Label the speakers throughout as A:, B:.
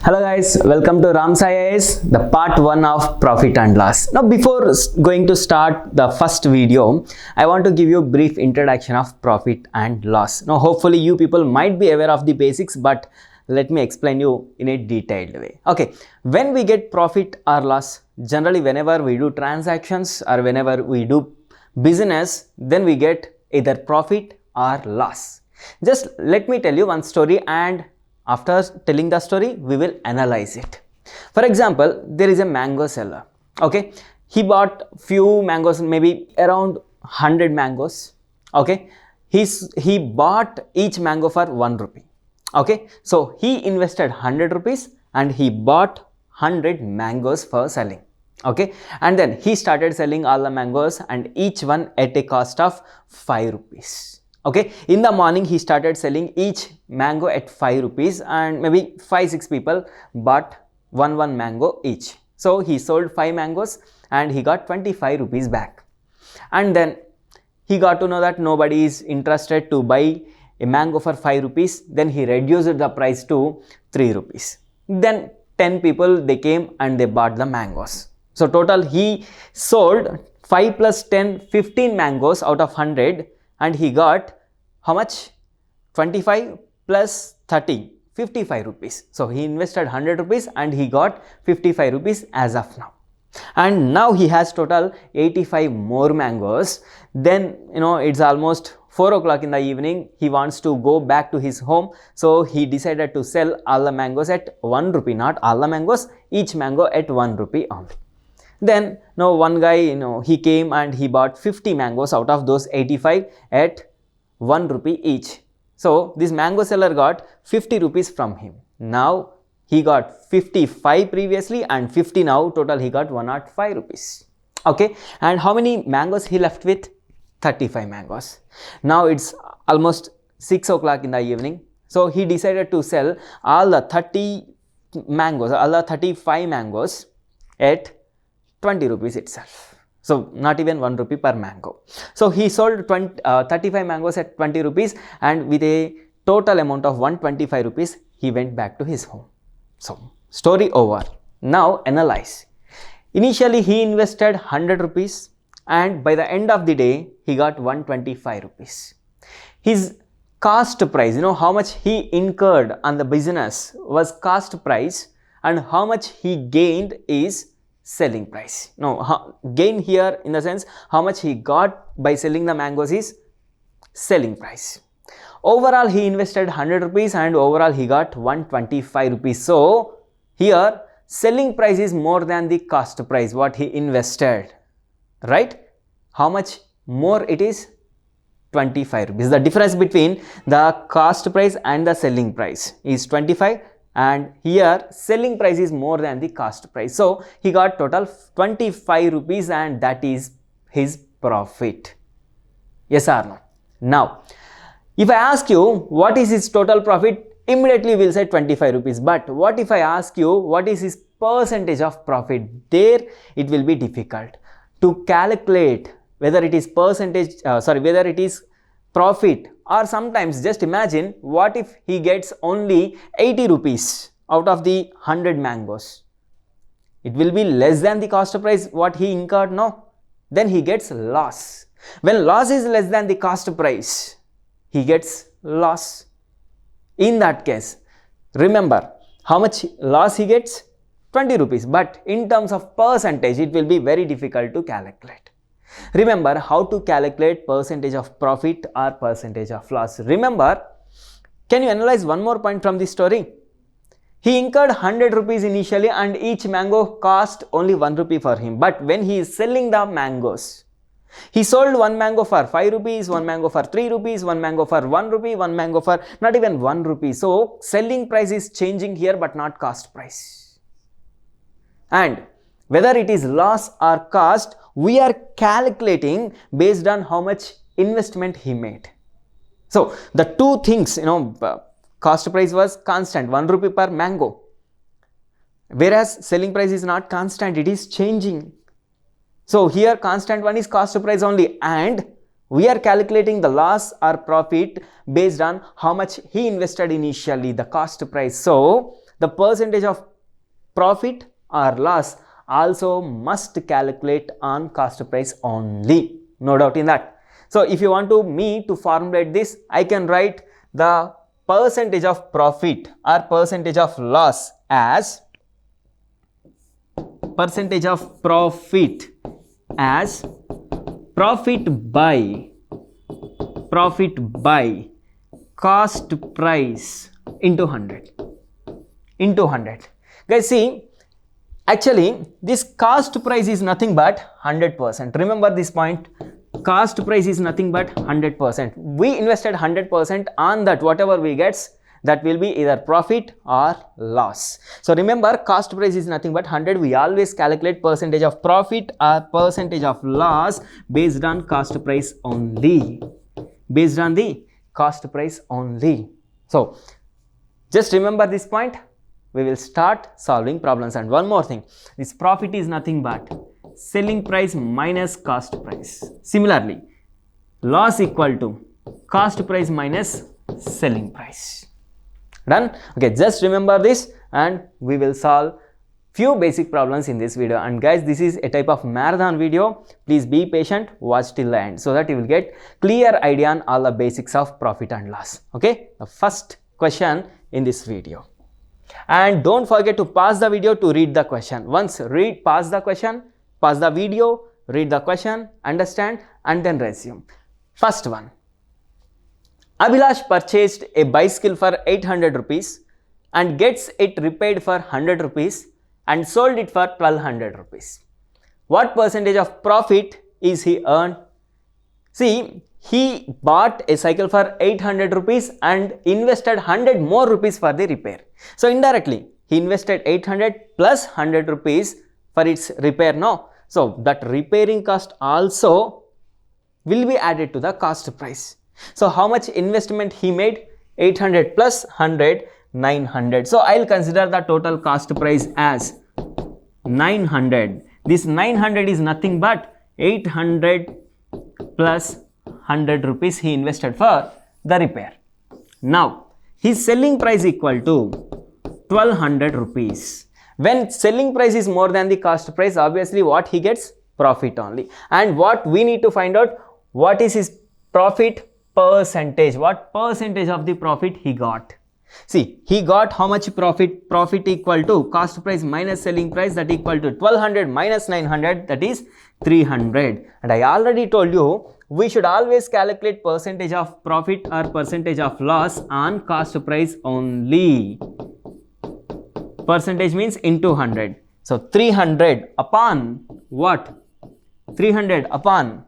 A: Hello guys, welcome to Ram's IAS, the part 1 of profit and loss. Now before going to start the first video, I want to give you a brief introduction of profit and loss. Now hopefully you people might be aware of the basics, but let me explain you in a detailed way. Okay, when we get profit or loss, generally whenever we do transactions or whenever we do business, then we get either profit or loss. Just let me tell you one story, and after telling the story, we will analyze it. For example, there is a mango seller. Okay, he bought few mangoes, maybe around 100 mangoes. Okay, he bought each mango for 1 rupee. Okay, so he invested 100 rupees and he bought 100 mangoes for selling. Okay, and then he started selling all the mangoes and each one at a cost of 5 rupees. Okay, in the morning he started selling each mango at 5 rupees and maybe 5-6 people bought one mango each. So he sold 5 mangoes and he got 25 rupees back. And then he got to know that nobody is interested to buy a mango for 5 rupees. Then he reduced the price to 3 rupees. Then 10 people they came and they bought the mangoes. So total he sold 5 plus 10, 15 mangoes out of 100 and he got how much? 25 plus 30, 55 rupees. So he invested 100 rupees and he got 55 rupees as of now. And now he has total 85 more mangoes. Then it's almost 4 o'clock in the evening. He wants to go back to his home. So he decided to sell all the mangoes at 1 rupee, not all the mangoes, each mango at 1 rupee only. Then one guy, he came and he bought 50 mangoes out of those 85 at 1 rupee each. So this mango seller got 50 rupees from him. Now he got 55 previously and 50 now. Total he got 105 rupees. Okay, and how many mangoes he left with? 35 mangoes. Now it's almost 6 o'clock in the evening. So he decided to sell all the 35 mangoes at 20 rupees itself. So not even 1 rupee per mango. So he sold 35 mangoes at 20 rupees and with a total amount of 125 rupees, he went back to his home. So story over. Now analyze. Initially he invested 100 rupees and by the end of the day, he got 125 rupees. His cost price, how much he incurred on the business was cost price, and how much he gained is selling price. Gain here in the sense how much he got by selling the mangoes is selling price. Overall he invested 100 rupees and overall he got 125 rupees. So here selling price is more than the cost price what he invested, right? How much more it is? 25 rupees. The difference between the cost price and the selling price is 25. And here selling price is more than the cost price. So he got total 25 rupees and that is his profit. Yes or no? Now, if I ask you what is his total profit, immediately we'll say 25 rupees. But what if I ask you what is his percentage of profit? There it will be difficult to calculate whether it is whether it is profit, or sometimes just imagine what if he gets only 80 rupees out of the 100 mangoes. It will be less than the cost price what he incurred, no? Then he gets loss. When loss is less than the cost price, he gets loss. In that case, remember how much loss he gets? 20 rupees. But in terms of percentage, it will be very difficult to calculate. Remember how to calculate percentage of profit or percentage of loss. Remember, can you analyze one more point from this story? He incurred 100 rupees initially and each mango cost only 1 rupee for him. But when he is selling the mangoes, he sold 1 mango for 5 rupees, 1 mango for 3 rupees, 1 mango for 1 rupee, 1 mango for not even 1 rupee. So selling price is changing here but not cost price. And whether it is loss or cost, we are calculating based on how much investment he made. So the two things, cost price was constant, 1 rupee per mango. Whereas selling price is not constant, it is changing. So here constant one is cost price only, and we are calculating the loss or profit based on how much he invested initially, the cost price. So the percentage of profit or loss also must calculate on cost price only. No doubt in that. So if you want me to formulate this, I can write the percentage of profit or percentage of loss as percentage of profit as profit by cost price into 100. Guys, see, actually this cost price is nothing but 100%. Remember this point. Cost price is nothing but 100%. We invested 100% on that. Whatever we get, that will be either profit or loss. So remember, cost price is nothing but 100. We always calculate percentage of profit or percentage of loss based on cost price only. Based on the cost price only. So just remember this point. We will start solving problems. And one more thing, this profit is nothing but selling price minus cost price. Similarly, loss equal to cost price minus selling price. Done? Okay, just remember this and we will solve few basic problems in this video. And guys, this is a type of marathon video. Please be patient, watch till the end so that you will get clear idea on all the basics of profit and loss. Okay, the first question in this video. And don't forget to pause the video to read the question. Once pause the question, pause the video, read the question, understand, and then resume. First one. Abhilash purchased a bicycle for 800 rupees and gets it repaired for 100 rupees and sold it for 1200 rupees. What percentage of profit is he earned? See, he bought a cycle for 800 rupees and invested 100 more rupees for the repair. So indirectly, he invested 800 plus 100 rupees for its repair now. So that repairing cost also will be added to the cost price. So how much investment he made? 800 plus 100, 900. So I'll consider the total cost price as 900. This 900 is nothing but 800 plus 100 rupees he invested for the repair. Now his selling price equal to 1200 rupees. When selling price is more than the cost price, obviously what he gets? Profit only. And what we need to find out, what is his profit percentage? What percentage of the profit he got? See, he got how much profit? Profit equal to cost price minus selling price, that equal to 1200 minus 900, that is 300. And I already told you, we should always calculate percentage of profit or percentage of loss on cost price only. Percentage means into 100. So 300 upon what? 300 upon,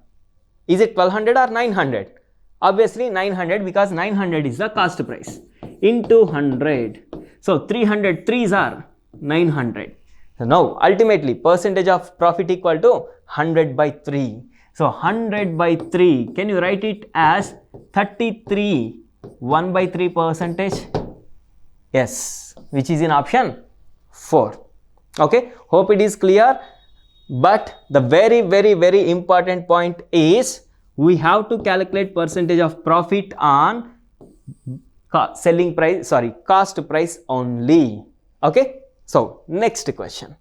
A: is it 1200 or 900? Obviously 900, because 900 is the cost price, into 100. So 300 3s are 900. So now ultimately percentage of profit equal to 100 by 3. So 100 by 3, can you write it as 33, 1 by 3 percentage? Yes, which is in option 4. Okay, hope it is clear. But the very important point is, we have to calculate percentage of profit on selling price, cost price only. Okay, so next question.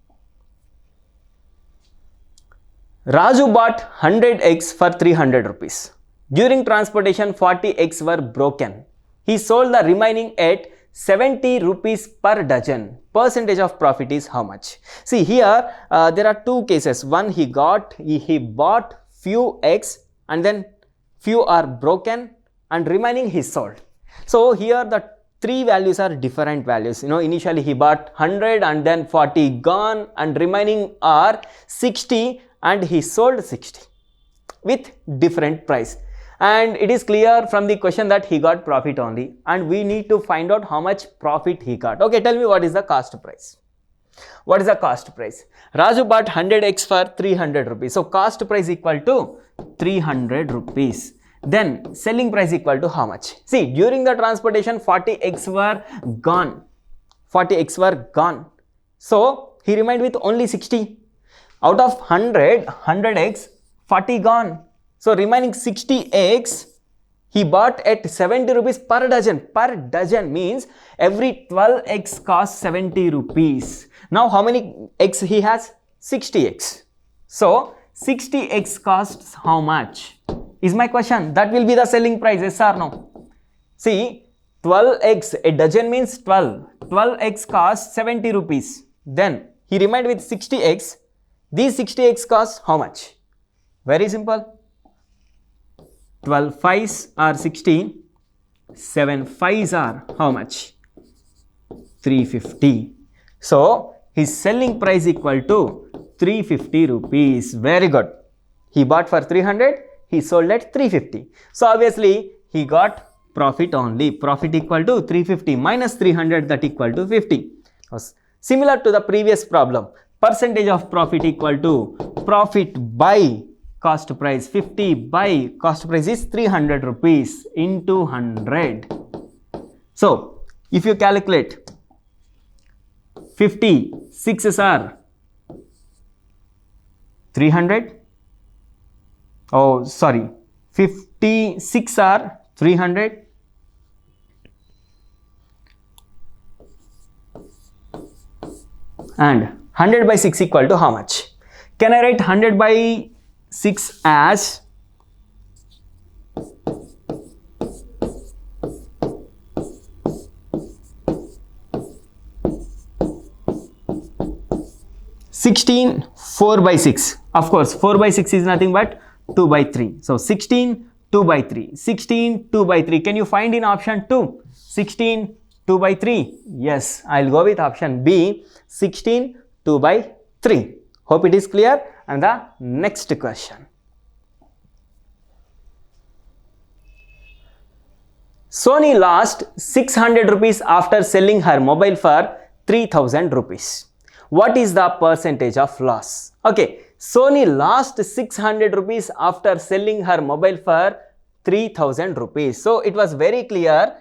A: Raju bought 100 eggs for 300 rupees. During transportation, 40 eggs were broken. He sold the remaining at 70 rupees per dozen. Percentage of profit is how much? See here, there are two cases. One, he bought few eggs and then few are broken and remaining he sold. So here the three values are different values. You know, initially he bought 100 and then 40 gone and remaining are 60 and he sold 60 with different price. And it is clear from the question that he got profit only, and we need to find out how much profit he got. Okay, tell me what is the cost price. What is the cost price? Raju bought 100 eggs for 300 rupees. So cost price equal to 300 rupees. Then selling price equal to how much? See, during the transportation 40 eggs were gone. 40 eggs were gone. So he remained with only 60. Out of 100 eggs, 40 gone. So remaining 60 eggs He bought at 70 rupees per dozen. Per dozen means every 12 eggs cost 70 rupees. Now how many eggs he has? 60 eggs. So 60 eggs costs how much? Is my question. That will be the selling price, yes or no? See, 12 eggs, a dozen means 12. 12 eggs cost 70 rupees. Then he remained with 60 eggs. These 60 eggs cost how much? Very simple. 12 5s are 16. 7 5s are how much? 350. So his selling price equal to 350 rupees. Very good. He bought for 300. He sold at 350. So obviously he got profit only. Profit equal to 350 minus 300, that equal to 50. Similar to the previous problem. Percentage of profit equal to profit by cost price. 50 by cost price is 300 rupees into 100. So if you calculate 50 6s are 300. Oh sorry, 56 are 300. And 100 by 6 equal to how much? Can I write 100 by 6 as 16 4 by 6. Of course 4 by 6 is nothing but 2 by 3. So 16 2 by 3. 16 2 by 3. Can you find in option 2? 16 2 by 3. Yes, I'll go with option B. 16 2 by 3. Hope it is clear. And the next question. Sony lost 600 rupees after selling her mobile for 3000 rupees. What is the percentage of loss? Okay, Sony lost 600 rupees after selling her mobile for 3000 rupees. So it was very clear.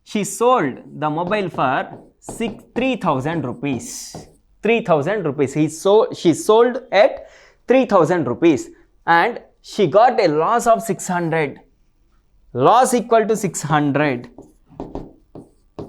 A: She sold the mobile for 3000 rupees. 3000 rupees. She sold at 3000 rupees and she got a loss of 600. Loss equal to 600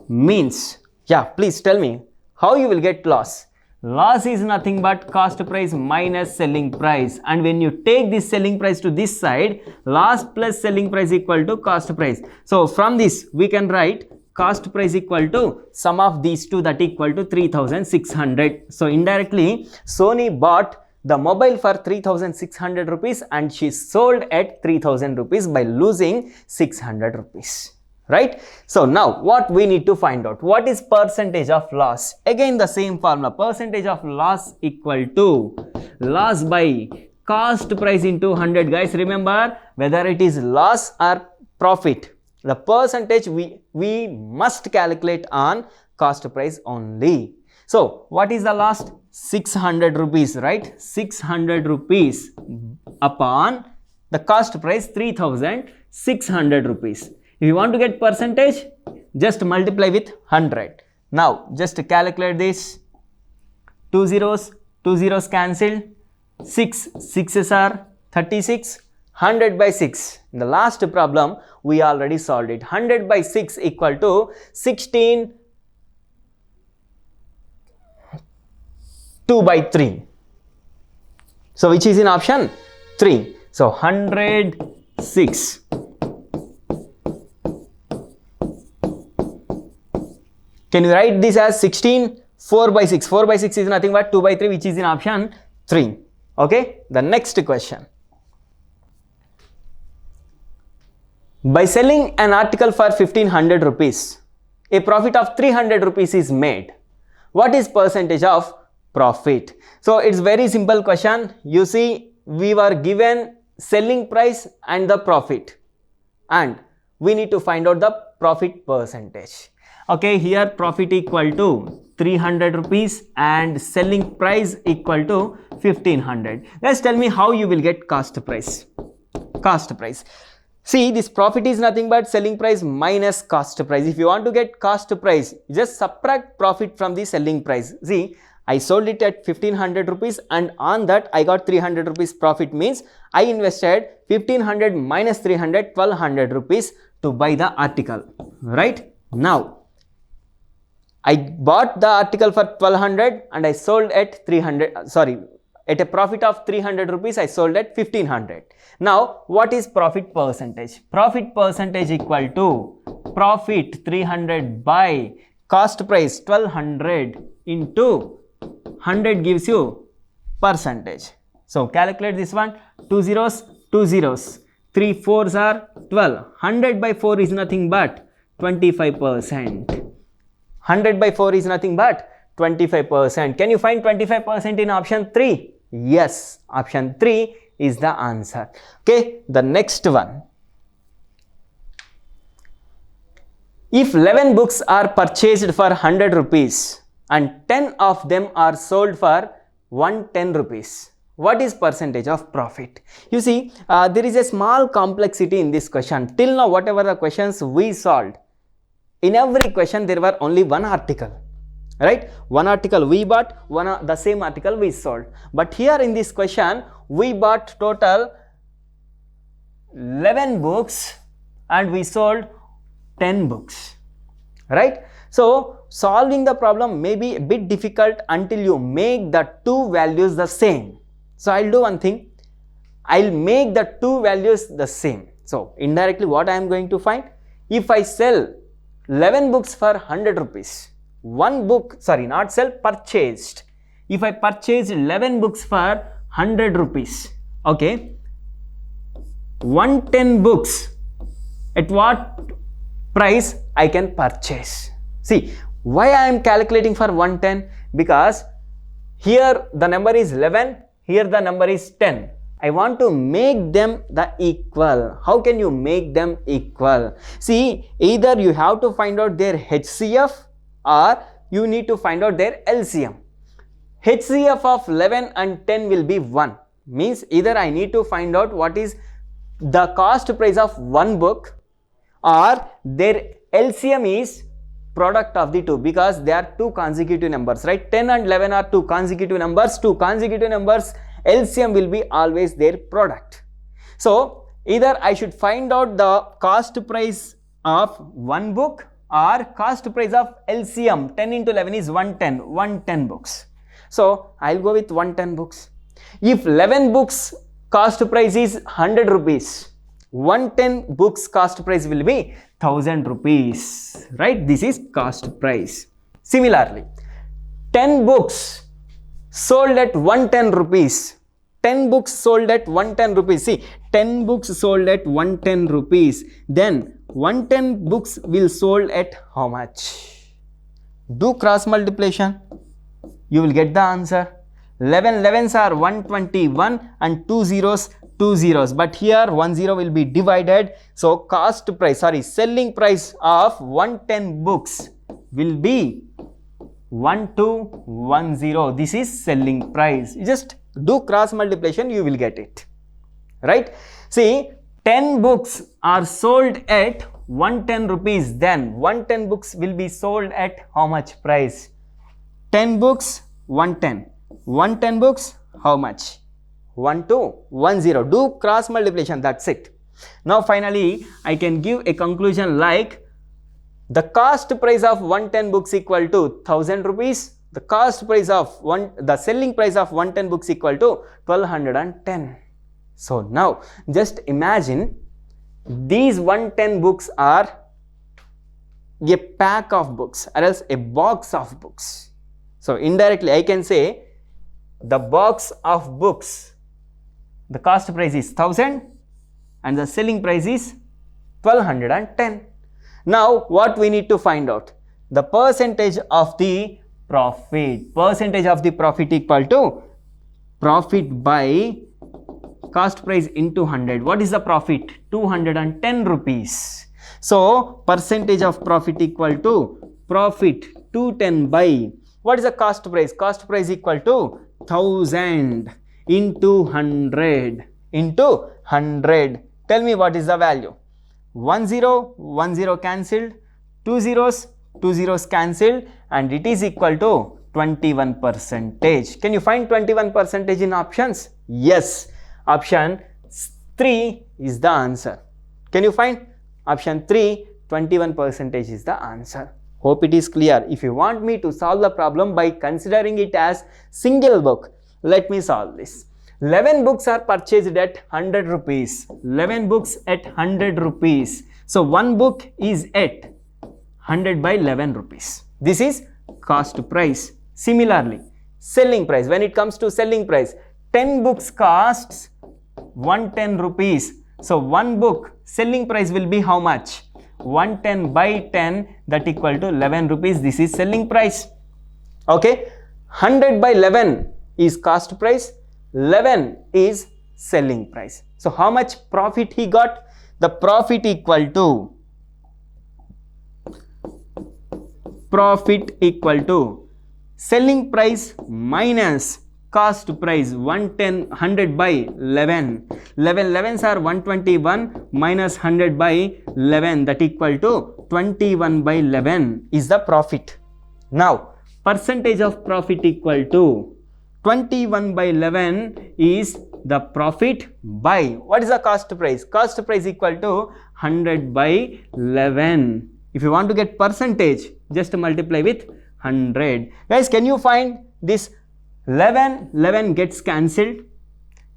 A: means, yeah, please tell me how you will get loss. Loss is nothing but cost price minus selling price, and when you take this selling price to this side, loss plus selling price equal to cost price. So from this we can write cost price equal to sum of these two, that equal to 3600. So indirectly Sony bought the mobile for 3600 rupees and she sold at 3000 rupees by losing 600 rupees. Right? So now what we need to find out, what is percentage of loss? Again the same formula, percentage of loss equal to loss by cost price into 100. Guys, remember, whether it is loss or profit, the percentage we must calculate on cost price only. So what is the loss? 600 rupees, right? 600 rupees upon the cost price 3600 rupees. If you want to get percentage, just multiply with 100. Now just calculate this. 2 zeros cancelled. 6 6s are 36. 100 by 6. In the last problem we already solved it. 100 by 6 equal to 16 2 by 3. So which is in option 3. So 106. Can you write this as 16 4 by 6? 4 by 6 is nothing but 2 by 3, which is in option 3. Okay. The next question. By selling an article for 1500 rupees, a profit of 300 rupees is made. What is percentage of profit? So it's very simple question. You see, we were given selling price and the profit, and we need to find out the profit percentage. Okay, here profit equal to 300 rupees and selling price equal to 1500. Let's tell me how you will get cost price. Cost price. See, this profit is nothing but selling price minus cost price. If you want to get cost price, just subtract profit from the selling price. See, I sold it at 1500 rupees and on that I got 300 rupees profit, means I invested 1500 minus 300, 1200 rupees to buy the article, right? Now, I bought the article for 1200 and I sold at 300, at a profit of 300 rupees, I sold at 1500. Now, what is profit percentage? Profit percentage equal to profit 300 by cost price 1200 into 100 gives you percentage. So, calculate this one, 2 zeros, 2 zeros, 3 fours are 12, 100 by 4 is nothing but 25%. 100 by 4 is nothing but 25%. Can you find 25% in option 3? Yes, option 3 is the answer. Okay, the next one. If 11 books are purchased for 100 rupees and 10 of them are sold for 110 rupees, what is percentage of profit? You see, there is a small complexity in this question. Till now, whatever the questions we solved, in every question there were only one article, right? One article we bought, the same article we sold. But here in this question, we bought total 11 books and we sold 10 books, right? So, solving the problem may be a bit difficult until you make the two values the same. So, I'll do one thing. I'll make the two values the same. So, indirectly what I am going to find? If I sell 11 books for 100 rupees, purchased. If I purchased 11 books for 100 rupees, okay, 110 books, at what price I can purchase? See, why I am calculating for 110? Because here the number is 11, here the number is 10. I want to make them the equal. How can you make them equal? See, either you have to find out their HCF or you need to find out their LCM. HCF of 11 and 10 will be 1. Means either I need to find out what is the cost price of one book or their LCM is product of the two, because they are two consecutive numbers, right? 10 and 11 are two consecutive numbers. Two consecutive numbers, LCM will be always their product. So, either I should find out the cost price of one book or cost price of LCM. 10 into 11 is 110 books. So, I will go with 110 books. If 11 books cost price is 100 rupees, 110 books cost price will be 1000 rupees, right? This is cost price. Similarly, 10 books sold at 110 rupees. 10 books sold at 110 rupees. See, 10 books sold at 110 rupees. Then 110 books will sold at how much? Do cross multiplication. You will get the answer. 11 11s are 121 and 2 zeros 2 zeros. But here 1 0 will be divided. So selling price of 110 books will be 1210. This is selling price. You just do cross multiplication, you will get it, right? See, 10 books are sold at 110 rupees. Then 110 books will be sold at how much price? 10 books 110. 110 books how much? 1210. Do cross multiplication, that's it. Now finally I can give a conclusion like the cost price of 110 books equal to 1000 rupees. The cost price of the selling price of 110 books equal to 1210. So now just imagine these 110 books are a pack of books or else a box of books. So indirectly I can say the box of books, the cost price is 1000 and the selling price is 1210. Now what we need to find out? The percentage of the profit. Percentage of the profit equal to profit by cost price into 100. What is the profit? 210 rupees. So percentage of profit equal to profit 210 by what is the cost price? Cost price equal to 1000 into 100 into 100. Tell me what is the value? 1 0 cancelled, 2 zeros cancelled, and it is equal to 21 percentage. Can you find 21 percentage in options? Yes. Option 3 is the answer. Can you find? Option 3, 21 percentage is the answer. Hope it is clear. If you want me to solve the problem by considering it as single book, let me solve this. 11 books are purchased at 100 rupees. 11 books at 100 rupees. So one book is at 100 by 11 rupees. This is cost price. Similarly, selling price. When it comes to selling price, 10 books costs 110 rupees. So one book selling price will be how much? 110 by 10, that equal to 11 rupees. This is selling price. Okay. 100 by 11 is cost price. 11 is selling price. So how much profit he got? The profit equal to selling price minus cost price. 100 by 11. 11s are 121 minus 100 by 11, that equal to 21 by 11 is the profit. Now percentage of profit equal to 21 by 11 is the profit by, what is the cost price? Cost price equal to 100 by 11. If you want to get percentage, just multiply with 100. Guys, can you find this 11 gets cancelled?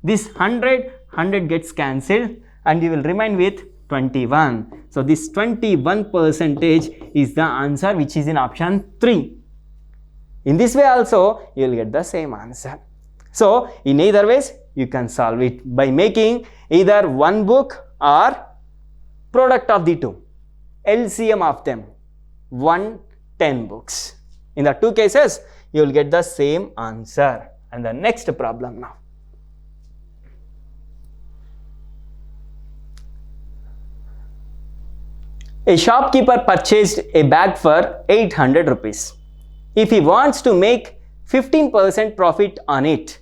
A: This 100 gets cancelled, and you will remain with 21. So this 21 percentage is the answer, which is in option 3. In this way also, you will get the same answer. So in either ways, you can solve it by making either one book or product of the two. LCM of them, 110 books. In the two cases, you will get the same answer. And the next problem now. A shopkeeper purchased a bag for 800 rupees. If he wants to make 15% profit on it,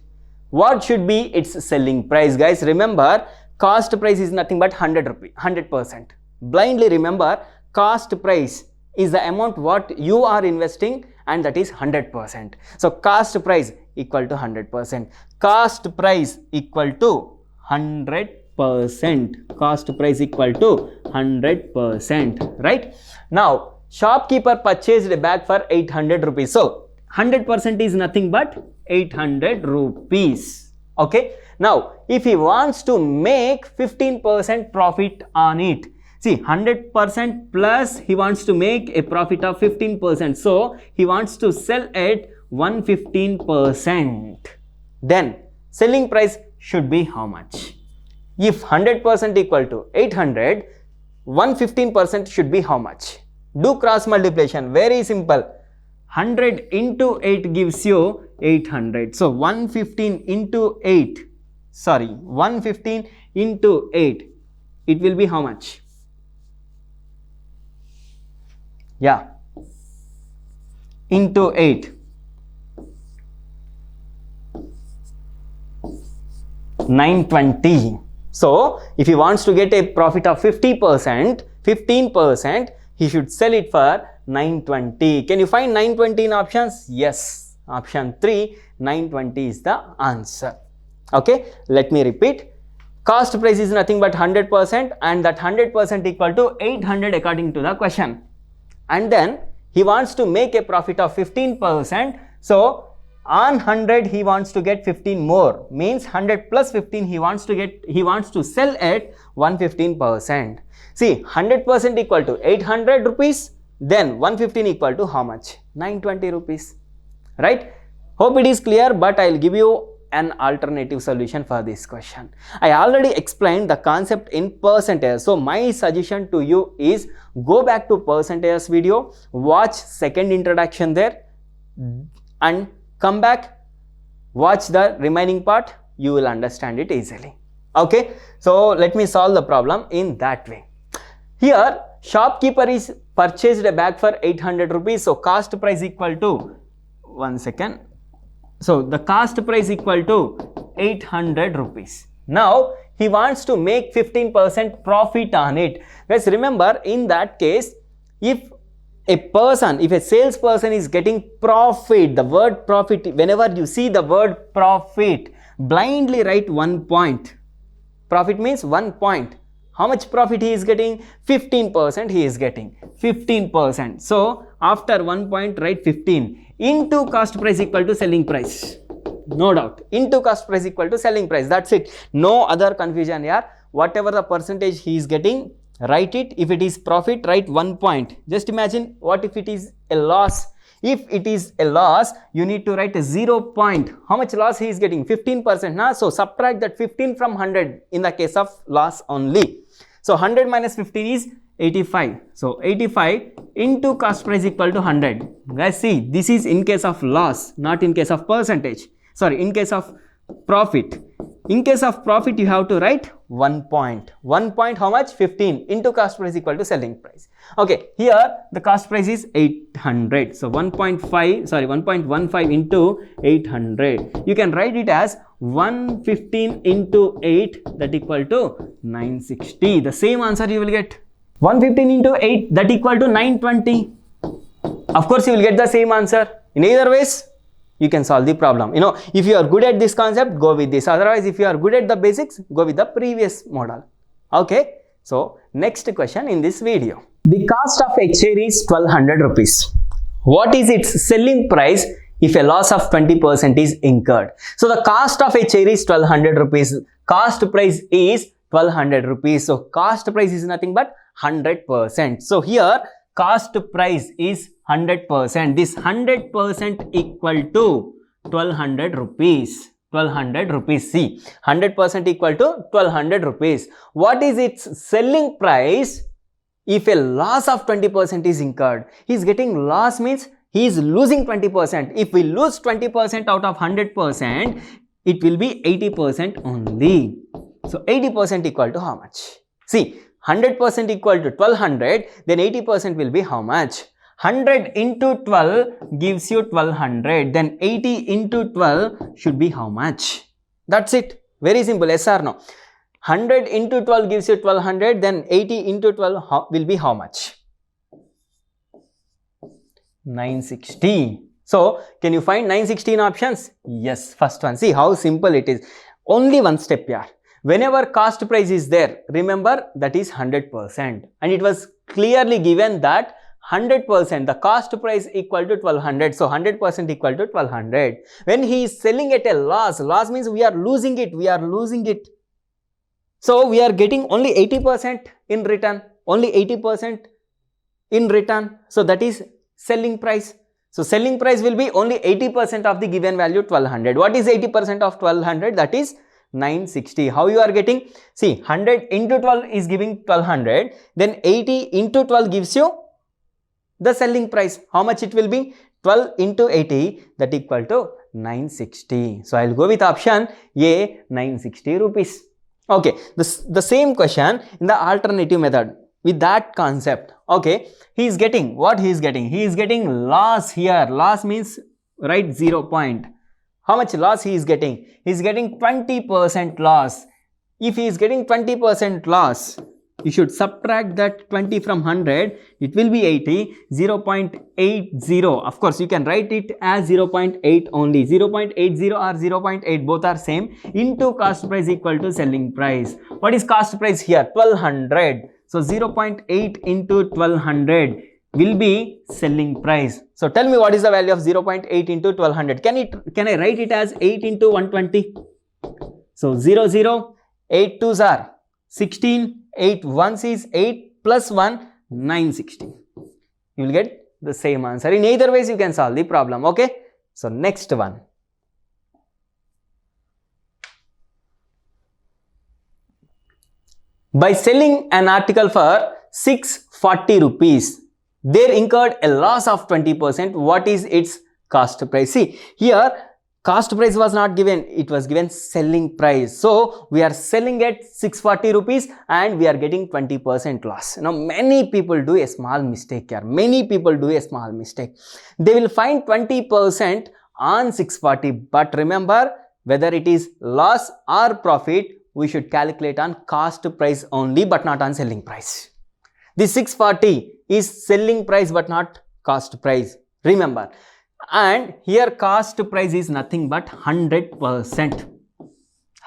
A: what should be its selling price? Guys, remember, cost price is nothing but 100%. Blindly remember, cost price is the amount what you are investing, and that is 100%. So cost price equal to 100%. Cost price equal to 100%. Cost price equal to 100%. Right? Now, shopkeeper purchased a bag for 800 rupees. So 100% is nothing but 800 rupees. Okay. Now, if he wants to make 15% profit on it, see, 100% plus he wants to make a profit of 15%. So he wants to sell at 115%. Then selling price should be how much? If 100% equal to 800, 115% should be how much? Do cross multiplication. Very simple. 100 into 8 gives you 800. So 115 into 8. 115 into 8. It will be how much? Yeah. Into 8. 920. So if he wants to get a profit of 15%, he should sell it for 920. Can you find 920 in options? Yes. Option 3, 920 is the answer. Okay. Let me repeat. Cost price is nothing but 100%, and that 100% equal to 800 according to the question. And then he wants to make a profit of 15%. So on 100 he wants to get 15 more, means 100 plus 15 he wants to sell at 115%. See, 100% equal to 800 rupees, then 115 equal to how much? 920 rupees. Right? Hope it is clear, but I will give you an alternative solution for this question. I already explained the concept in percentage. So my suggestion to you is go back to percentage video, watch second introduction there, and come back, watch the remaining part. You will understand it easily. Okay. So let me solve the problem in that way. Here, shopkeeper is purchased a bag for 800 rupees. So cost price equal to, one second. So the cost price equal to 800 rupees. Now he wants to make 15% profit on it. Guys, remember, in that case, if a person, if a salesperson is getting profit, the word profit, whenever you see the word profit, blindly write 1 point. Profit means 1 point. How much profit he is getting? 15% he is getting. 15%. So after 1 point, write 15 into cost price equal to selling price. No doubt. Into cost price equal to selling price. That's it. No other confusion here. Whatever the percentage he is getting, write it. If it is profit, write 1 point. Just imagine what if it is a loss. If it is a loss, you need to write a 0 point. How much loss he is getting? 15%. Nah? So subtract that 15 from 100 in the case of loss only. So 100 minus 15 is 85. So 85 into cost price equal to 100. Guys, see, this is in case of loss, not in case of percentage. Sorry, in case of profit. In case of profit, you have to write 1 point. 1 point, how much? 15 into cost price equal to selling price. Okay, here the cost price is 800. So 1.15 into 800. You can write it as 115 into 8, that equal to 960. The same answer you will get. 115 into 8, that equal to 920. Of course, you will get the same answer. In either ways, you can solve the problem. You know, if you are good at this concept, go with this. Otherwise, if you are good at the basics, go with the previous model. Okay. So, next question in this video. The cost of a chair is 1200 rupees. What is its selling price if a loss of 20% is incurred? So, the cost of a chair is 1200 rupees. Cost price is 1200 rupees. So, cost price is nothing but 100%. So, here cost price is 100%. This 100% equal to 1200 rupees. 1200 rupees. See, 100% equal to 1200 rupees. What is its selling price if a loss of 20% is incurred? He is getting loss means he is losing 20%. If we lose 20% out of 100%, it will be 80% only. So 80% equal to how much? See, 100% equal to 1200, then 80% will be how much? 100 into 12 gives you 1200, then 80 into 12 should be how much? That's it. Very simple, yes or no? 100 into 12 gives you 1200, then 80 into 12 will be how much? 960. So, can you find 960 in options? Yes, first one. See how simple it is. Only one step here. Whenever cost price is there, remember that is 100%. And it was clearly given that 100%, the cost price equal to 1200. So 100% equal to 1200. When he is selling at a loss, loss means we are losing it. We are losing it. So we are getting only 80% in return. Only 80% in return. So that is selling price. So selling price will be only 80% of the given value 1200. What is 80% of 1200? That is 960. How you are getting? See, 100 into 12 is giving 1200. Then 80 into 12 gives you the selling price. How much it will be? 12 into 80, that equal to 960. So, I will go with option A, 960 rupees. Okay, the same question in the alternative method with that concept. Okay, he is getting, what he is getting? He is getting loss here. Loss means write 0 point. How much loss he is getting? He is getting 20% loss. If he is getting 20% loss, you should subtract that 20 from 100. It will be 80. 0.80. Of course, you can write it as 0.8 only. 0.80 or 0.8, both are same. Into cost price equal to selling price. What is cost price here? 1200. So 0.8 into 1200 will be selling price. So tell me what is the value of 0.8 into 1200. Can I write it as 8 into 120? So 0, 8 2s are 16. 8 1s is 8 plus 1, 960. You will get the same answer. In either ways, you can solve the problem. Okay. So next one. By selling an article for 640 rupees, they incurred a loss of 20%. What is its cost price? See, here cost price was not given, it was given selling price. So, we are selling at 640 rupees and we are getting 20% loss. Now, many people do a small mistake here. Many people do a small mistake. They will find 20% on 640. But remember, whether it is loss or profit, we should calculate on cost price only, but not on selling price. The 640 is selling price but not cost price. Remember. And here cost price is nothing but 100%.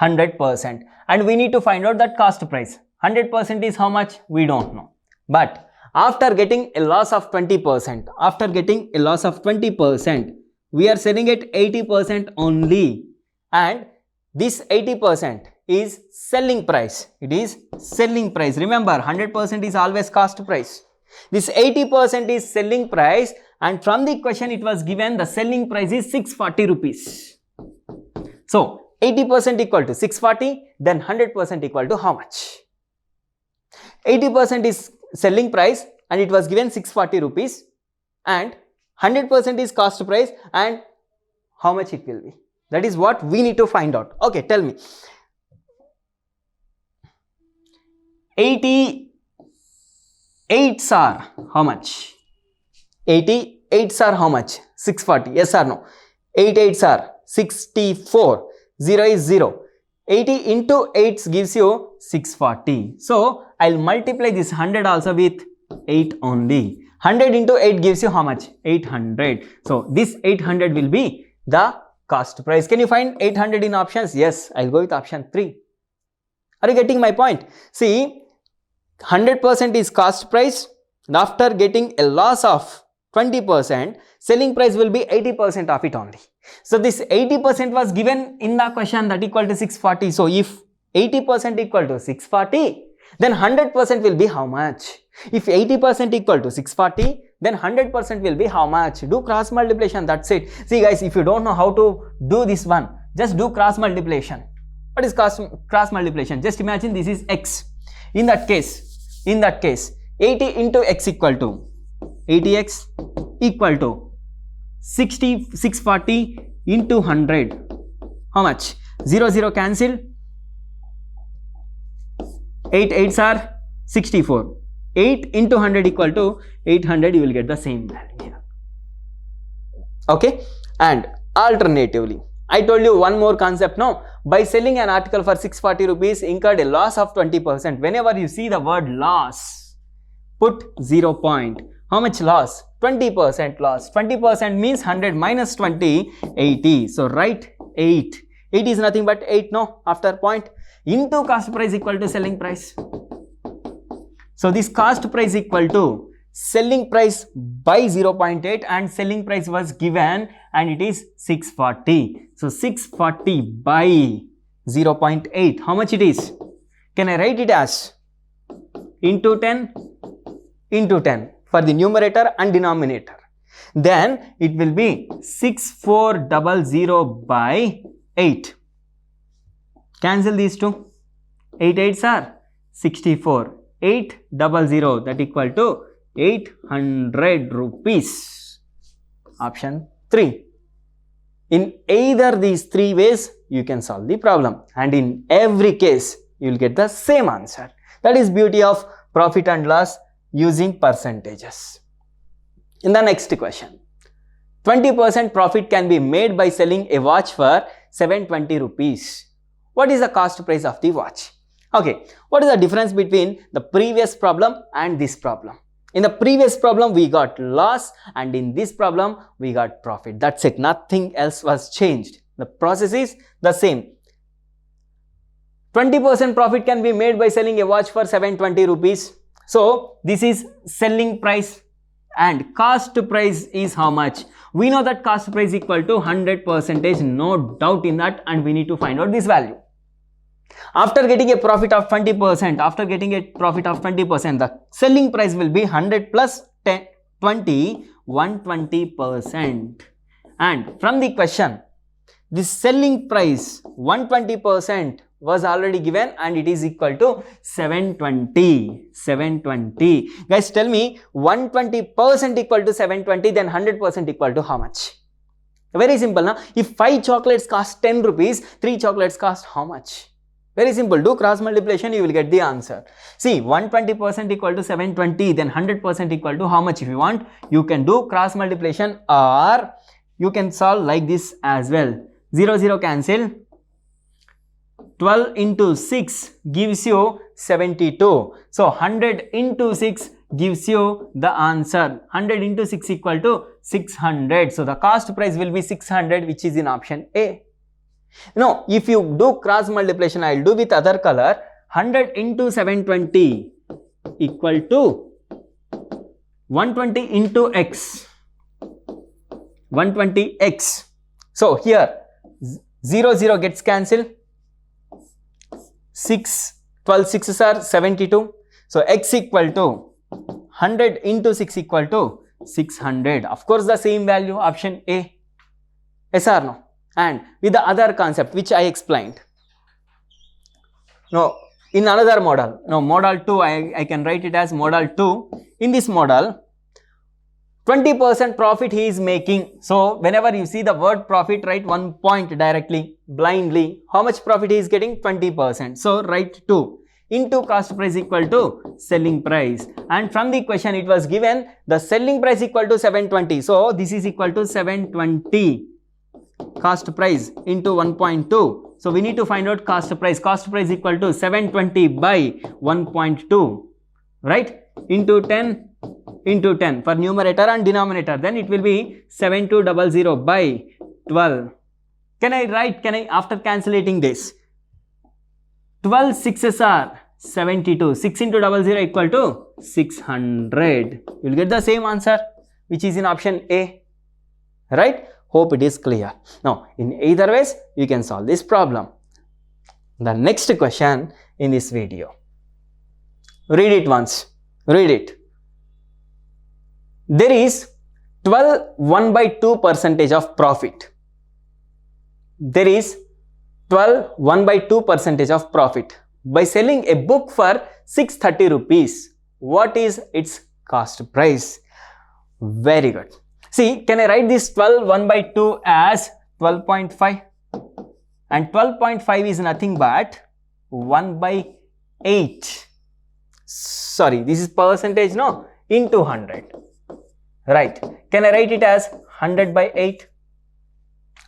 A: 100%. And we need to find out that cost price. 100% is how much? We don't know. But after getting a loss of 20%, we are selling at 80% only. And this 80% is selling price. It is selling price. Remember, 100% is always cost price. This 80% is selling price, and from the question it was given the selling price is 640 rupees. So 80% equal to 640, then 100% equal to how much? 80% is selling price and it was given 640 rupees, and 100% is cost price, and how much it will be? That is what we need to find out. Okay, tell me. 88s are how much? 88s are how much? 640. Yes or no? 88s are 64. 0 is 0. 80 into 8 gives you 640. So I'll multiply this 100 also with 8 only. 100 into 8 gives you how much? 800. So this 800 will be the cost price. Can you find 800 in options? Yes, I'll go with option 3. Are you getting my point? See, 100% is cost price, and after getting a loss of 20%, selling price will be 80% of it only. So this 80% was given in the question, that equal to 640. So if 80% equal to 640, then 100% will be how much? If 80% equal to 640, then 100% will be how much? Do cross multiplication, that's it. See guys, if you don't know how to do this one, just do cross multiplication. What is cross multiplication? Just imagine this is x. In that case, 80 into x equal to 80x equal to 640 into 100. How much? 0, 0 cancel. 8 8s are 64. 8 into 100 equal to 800. You will get the same value here. Okay. And alternatively, I told you one more concept now. By selling an article for 640 rupees, incurred a loss of 20%. Whenever you see the word loss, put 0 point. How much loss? 20% loss. 20% means 100 minus 20, 80. So write 8. 8 is nothing but 8, no? After point. Into cost price equal to selling price. So this cost price equal to selling price by 0.8, and selling price was given and it is 640. So 640 by 0.8. How much it is? Can I write it as into 10 into 10 for the numerator and denominator? Then it will be 6400 by 8. Cancel these two. 8 8s are 64. 800, that equal to 800 rupees. Option 3. In either these 3 ways, you can solve the problem, and in every case, you will get the same answer. That is beauty of profit and loss using percentages. In the next question, 20% profit can be made by selling a watch for 720 rupees. What is the cost price of the watch? Okay, what is the difference between the previous problem and this problem? In the previous problem, we got loss, and in this problem, we got profit. That's it. Nothing else was changed. The process is the same. 20% profit can be made by selling a watch for 720 rupees. So this is selling price, and cost price is how much? We know that cost price equal to 100%, no doubt in that, and we need to find out this value. After getting a profit of 20%, the selling price will be 100 plus 10, 20, 120%. And from the question, this selling price 120% was already given, and it is equal to 720. 720. Guys, tell me, 120% equal to 720, then 100% equal to how much? Very simple, na? If 5 chocolates cost 10 rupees, 3 chocolates cost how much? Very simple. Do cross multiplication, you will get the answer. See, 120% equal to 720, then 100% equal to how much? If you want, you can do cross multiplication, or you can solve like this as well. 0 0 cancel. 12 into 6 gives you 72. So 100 into 6 gives you the answer. 100 into 6 equal to 600. So the cost price will be 600, which is in option A. Now, if you do cross multiplication, I will do with other color. 100 into 720 equal to 120 into x. 120x. So here 0 0 gets cancelled. 12 6s are 72. So x equal to 100 into 6 equal to 600. Of course, the same value, option A. Yes or no? And with the other concept which I explained. Now, in another model, now model 2, I can write it as model 2. In this model, 20% profit he is making. So, whenever you see the word profit, write 1 point directly, blindly. How much profit he is getting? 20%. So, write 2 into cost price equal to selling price. And from the question it was given the selling price equal to 720. So, this is equal to 720 cost price into 1.2. So, we need to find out cost price. Cost price equal to 720 by 1.2, right? Into 10 for numerator and denominator. Then it will be 7200 by 12. Can I after calculating this? 12 6s are 72. 6 into 00 equal to 600. You will get the same answer, which is in option A, right? Hope it is clear. Now, in either ways, you can solve this problem. The next question in this video. Read it once. Read it. There is 12 1 by 2 percentage of profit. There is 12 1 by 2 percentage of profit by selling a book for 630 rupees. What is its cost price? Very good. See, can I write this 12 1 by 2 as 12.5? And 12.5 is nothing but 1 by 8. Sorry, this is percentage, no? Into 100. Right. Can I write it as 100 by 8?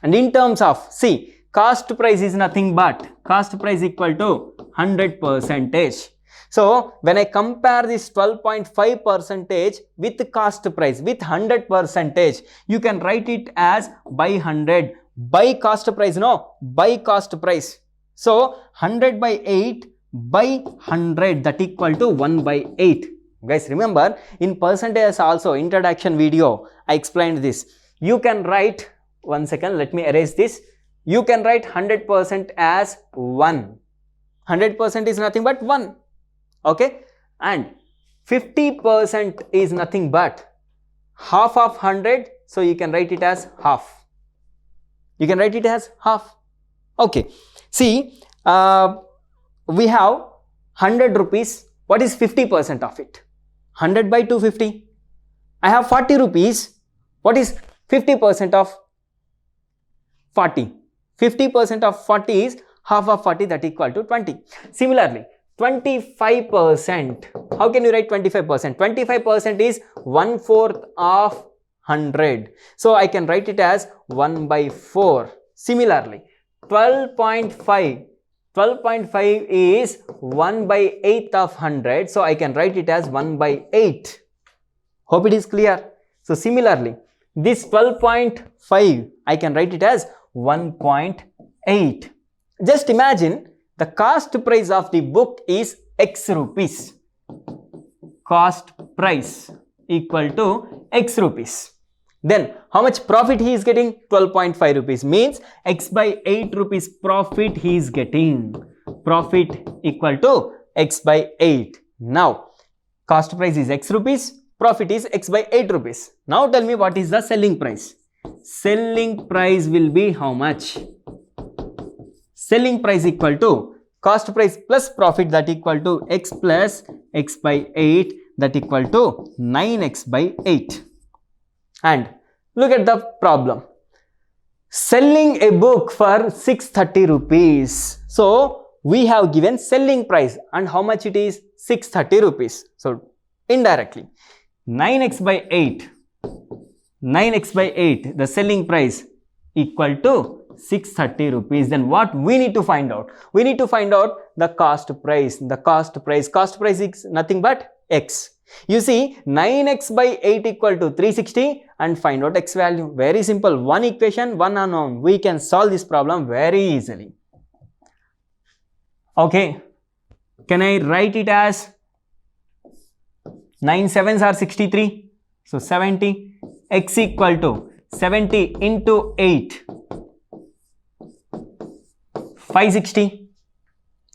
A: And in terms of, see, cost price is nothing but cost price equal to 100%. So, when I compare this 12.5 percentage with cost price with 100%, you can write it as by 100 by cost price, no, by cost price. So, 100 by 8 by 100, that equal to 1 by 8. Guys, remember in percentages also, introduction video, I explained this. You can write, one second, let me erase this. You can write 100% as 1. 100% is nothing but 1. Okay. And 50% is nothing but half of 100. So, you can write it as half. You can write it as half. Okay. See, we have 100 rupees. What is 50% of it? 100 by 250. I have 40 rupees. What is 50% of 40? 50% of 40 is half of 40, that equal to 20. Similarly, 25%. How can you write 25%? 25% is 1/4 of 100. So, I can write it as 1 by 4. Similarly, 12.5. 12.5 is 1 by 8 of 100. So, I can write it as 1 by 8. Hope it is clear. So, similarly, this 12.5, I can write it as 1.8. Just imagine the cost price of the book is X rupees. Cost price equal to X rupees. Then, how much profit he is getting? 12.5 rupees means X by 8 rupees profit he is getting. Profit equal to X by 8. Now, cost price is X rupees, profit is X by 8 rupees. Now, tell me what is the selling price? Selling price will be how much? Selling price equal to cost price plus profit, that equal to X plus X by 8, that equal to 9X by 8. And look at the problem. Selling a book for 630 rupees. So, we have given selling price and how much it is? 630 rupees. So, indirectly 9x by 8. 9x by 8, the selling price equal to 630 rupees. Then what we need to find out? We need to find out the cost price. The cost price is nothing but X. You see 9x by 8 equal to 360 and find out x value. Very simple. One equation, one unknown. We can solve this problem very easily. Okay. Can I write it as 9 sevens are 63. So 70. X equal to 70 into 8. 560.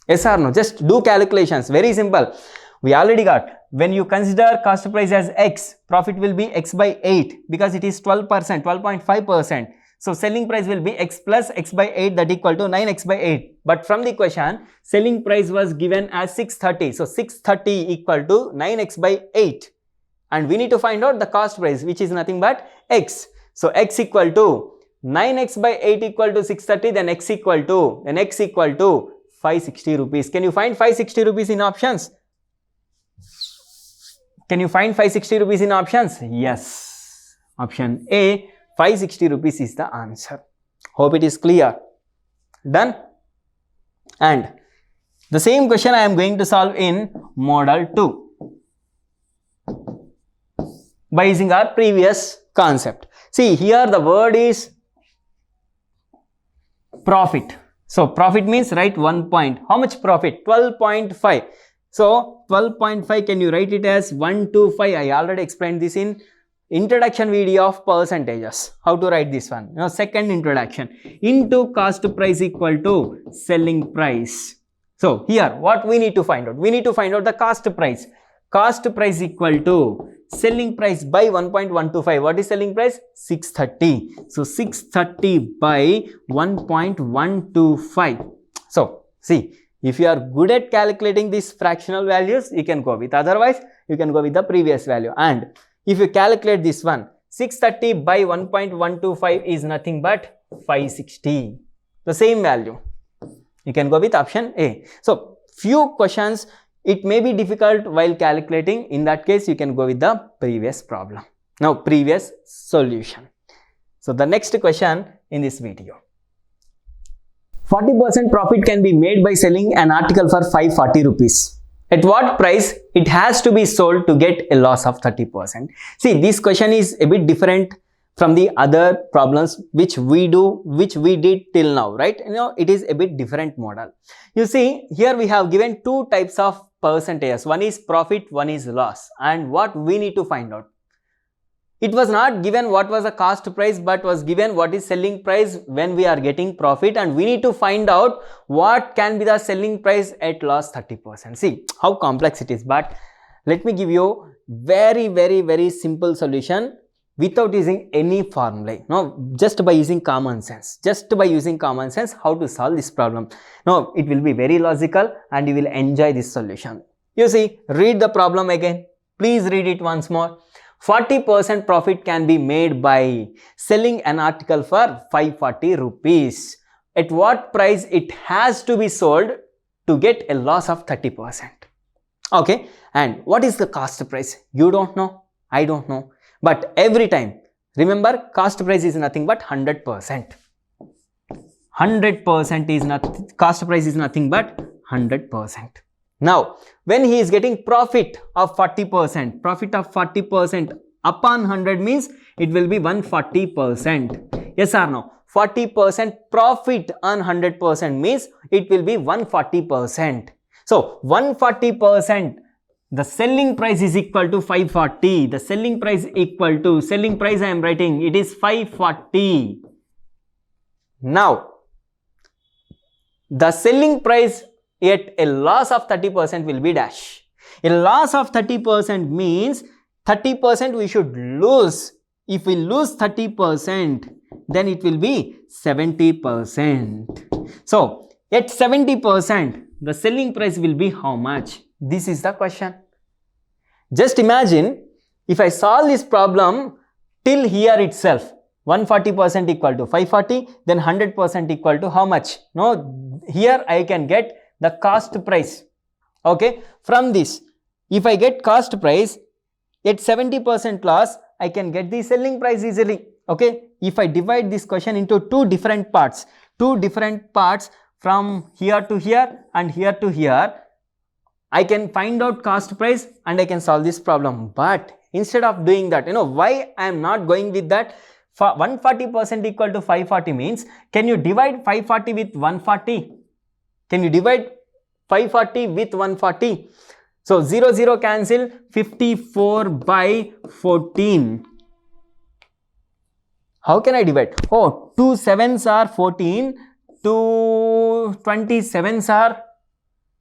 A: Yes or no? Just do calculations. Very simple. We already got. When you consider cost price as x, profit will be x by 8 because it is 12%, 12.5%. So selling price will be x plus x by 8, that equal to 9x by 8. But from the question, selling price was given as 630. So 630 equal to 9x by 8. And we need to find out the cost price, which is nothing but x. So x equal to 9x by 8 equal to 630, then x equal to 560 rupees. Can you find 560 rupees in options? Can you find 560 rupees in options? Yes. Option A, 560 rupees is the answer. Hope it is clear. Done? And the same question I am going to solve in model 2 by using our previous concept. See, here the word is profit. So profit means write 1 point. How much profit? 12.5. So 12.5, can you write it as 125? I already explained this in introduction video of percentages. How to write this one? Now, second introduction. Into cost price equal to selling price. So here what we need to find out? We need to find out the cost price. Cost price equal to selling price by 1.125. What is selling price? 630. So 630 by 1.125. So see, if you are good at calculating these fractional values, you can go with. Otherwise, you can go with the previous value. And if you calculate this one, 630 by 1.125 is nothing but 560. The same value. You can go with option A. So few questions, it may be difficult while calculating. In that case, you can go with the previous problem. Now, previous solution. So the next question in this video. 40% profit can be made by selling an article for 540 rupees. At what price it has to be sold to get a loss of 30%? See, this question is a bit different from the other problems which we did till now, right? You know, it is a bit different model. You see, here we have given two types of percentages. One is profit, one is loss. And what we need to find out? It was not given what was the cost price, but was given what is selling price when we are getting profit, and we need to find out what can be the selling price at loss 30%. See how complex it is, but let me give you very simple solution without using any formula. No, just by using common sense. Just by using common sense, how to solve this problem. No, it will be very logical and you will enjoy this solution. You see, read the problem again. Please read it once more. 40% profit can be made by selling an article for 540 rupees. At what price it has to be sold to get a loss of 30%. Okay, and what is the cost price? You don't know, I don't know. But every time, remember, cost price is nothing but 100%. 100% is nothing, cost price is nothing but 100%. Now, when he is getting profit of 40%, profit of 40% upon 100 means it will be 140%. Yes or no? 40% profit on 100% means it will be 140%. So, 140%, the selling price is equal to 540. The selling price equal to, selling price I am writing, it is 540. Now, the selling price at a loss of 30% will be dash. A loss of 30% means 30% we should lose. If we lose 30%, then it will be 70%. So, at 70%, the selling price will be how much? This is the question. Just imagine, if I solve this problem till here itself, 140% equal to 540, then 100% equal to how much? No, here I can get the cost price. Okay, from this, if I get cost price at 70% loss, I can get the selling price easily. Okay, if I divide this question into two different parts from here to here and here to here, I can find out cost price and I can solve this problem. But instead of doing that, why I am not going with that? 140% equal to 540 means, can you divide 540 with 140? Can you divide 540 with 140? So 0, 0 cancel, 54 by 14. How can I divide? Oh, 2 7s are 14, 2 27s are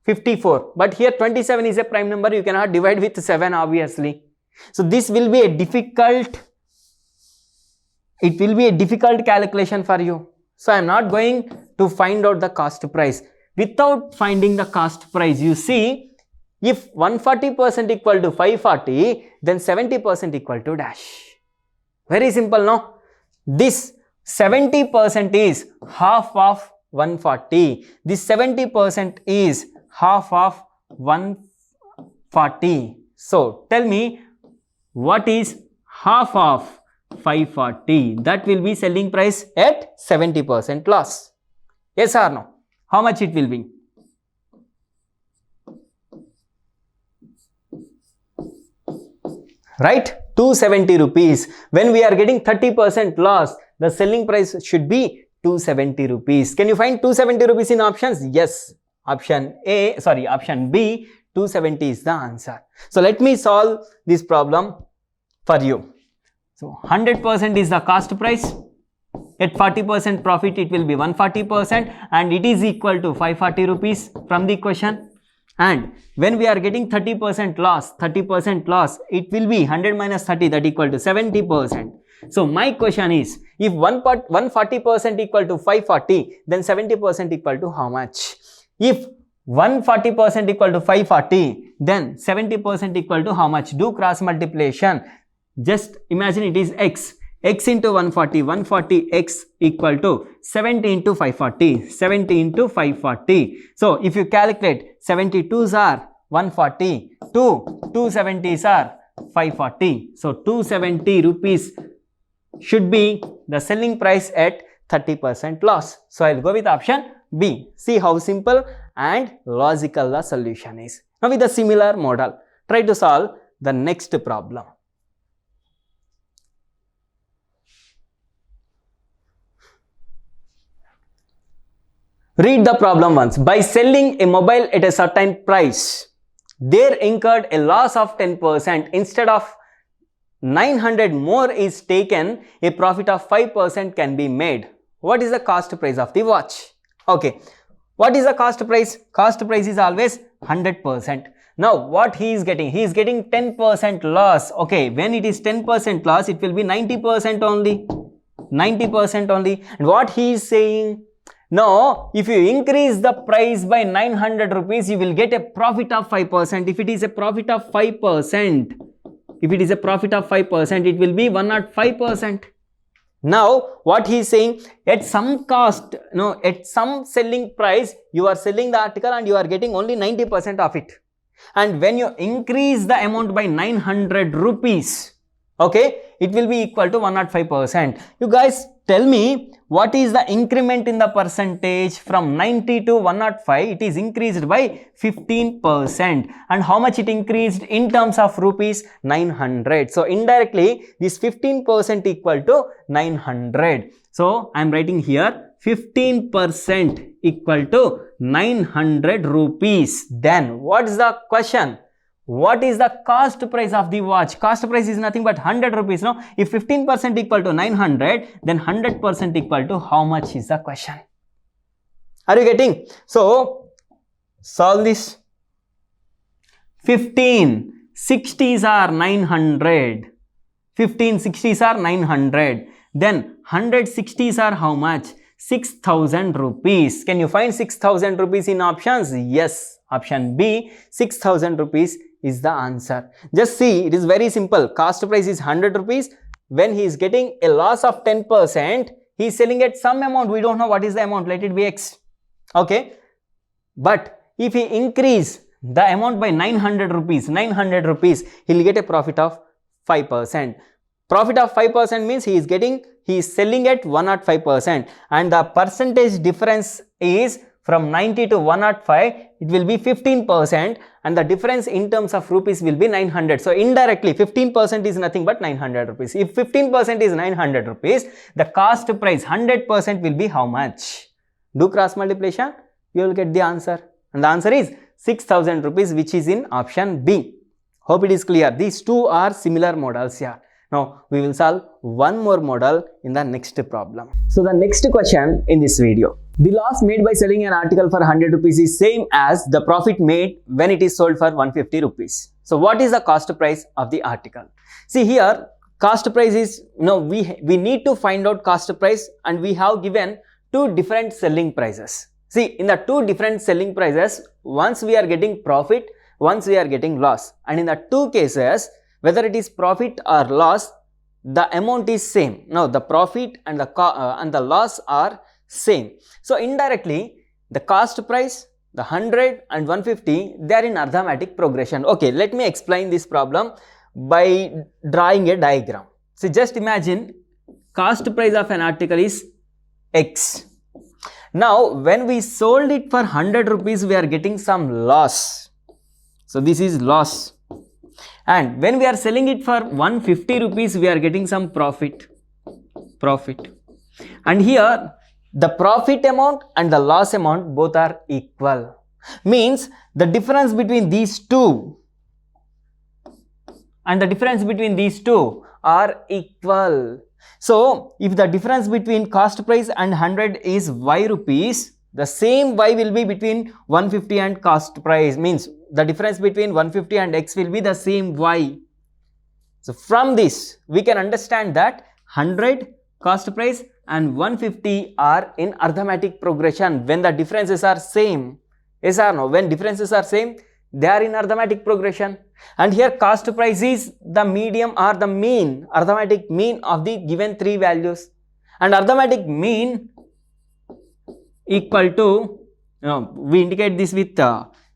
A: 54. But here 27 is a prime number, you cannot divide with 7 obviously. So this will be a difficult calculation for you. So I am not going to find out the cost price. Without finding the cost price, you see, if 140% equal to 540, then 70% equal to dash. Very simple, no? This 70% is half of 140. This 70% is half of 140. So tell me, what is half of 540? That will be selling price at 70% loss. Yes or no? How much it will be? Right? 270 rupees. When we are getting 30% loss, the selling price should be 270 rupees. Can you find 270 rupees in options? Yes. Option B, 270 is the answer. So let me solve this problem for you. So 100% is the cost price. At 40% profit, it will be 140% and it is equal to 540 rupees from the question. And when we are getting 30% loss, it will be 100 minus 30, that equal to 70%. So my question is, if 140% equal to 540, then 70% equal to how much? If 140% equal to 540, then 70% equal to how much? Do cross multiplication. Just imagine it is x. X into 140 x equal to 70 into 540, 70 into 540. So if you calculate, 72s are 140, 270s are 540. So 270 rupees should be the selling price at 30% loss. So I'll go with option B. See how simple and logical the solution is. Now with a similar model, try to solve the next problem. Read the problem once. By selling a mobile at a certain price, there incurred a loss of 10%. Instead of 900 more is taken, a profit of 5% can be made. What is the cost price of the watch? Okay. What is the cost price? Cost price is always 100%. Now what he is getting? He is getting 10% loss. Okay. When it is 10% loss, it will be 90% only. 90% only. And what he is saying? Now, if you increase the price by 900 rupees, you will get a profit of 5%. If it is a profit of 5%, it will be 105%. Now, what he is saying, at some cost, at some selling price, you are selling the article and you are getting only 90% of it. And when you increase the amount by 900 rupees, okay, it will be equal to 105%. You guys tell me, what is the increment in the percentage from 90 to 105? It is increased by 15%. And how much it increased in terms of rupees? 900. So indirectly, this 15% equal to 900. So I am writing here 15% equal to 900 rupees. Then what is the question? What is the cost price of the watch? Cost price is nothing but 100 rupees. No? If 15% equal to 900, then 100% equal to how much is the question? Are you getting? So, solve this. 15 60s are 900. 15 60s are 900. Then 160s are how much? 6,000 rupees. Can you find 6,000 rupees in options? Yes. Option B, 6,000 rupees is the answer. Just see, it is very simple. Cost price is 100 rupees. When he is getting a loss of 10%, he is selling at some amount. We don't know what is the amount. Let it be X. Okay. But if he increase the amount by 900 rupees, he will get a profit of 5%. Profit of 5% means he is selling at 105%. And the percentage difference is from 90 to 105, it will be 15%, and the difference in terms of rupees will be 900. So indirectly 15% is nothing but 900 rupees. If 15% is 900 rupees, the cost price 100% will be how much? Do cross multiplication, you will get the answer, and the answer is 6000 rupees, which is in option B. Hope it is clear. These two are similar models here. Now we will solve one more model in the next problem. So the next question in this video. The loss made by selling an article for 100 rupees is same as the profit made when it is sold for 150 rupees. So what is the cost price of the article? See here, cost price is, we need to find out cost price, and we have given two different selling prices. See, in the two different selling prices, once we are getting profit, once we are getting loss, and in the two cases, whether it is profit or loss, the amount is same. Now the profit and the loss are same. So indirectly, the cost price, the 100 and 150, they are in arithmetic progression. Okay, let me explain this problem by drawing a diagram. So just imagine cost price of an article is X. Now when we sold it for 100 rupees, we are getting some loss. So this is loss. And when we are selling it for 150 rupees, we are getting some profit. And here, the profit amount and the loss amount both are equal. Means the difference between these two and the difference between these two are equal. So if the difference between cost price and 100 is Y rupees, the same Y will be between 150 and cost price, means the difference between 150 and X will be the same Y. So from this, we can understand that 100 cost price and 150 are in arithmetic progression when the differences are same. Yes or no? When differences are same, they are in arithmetic progression. And here cost price is the medium or the mean, arithmetic mean of the given three values. And arithmetic mean equal to, we indicate this with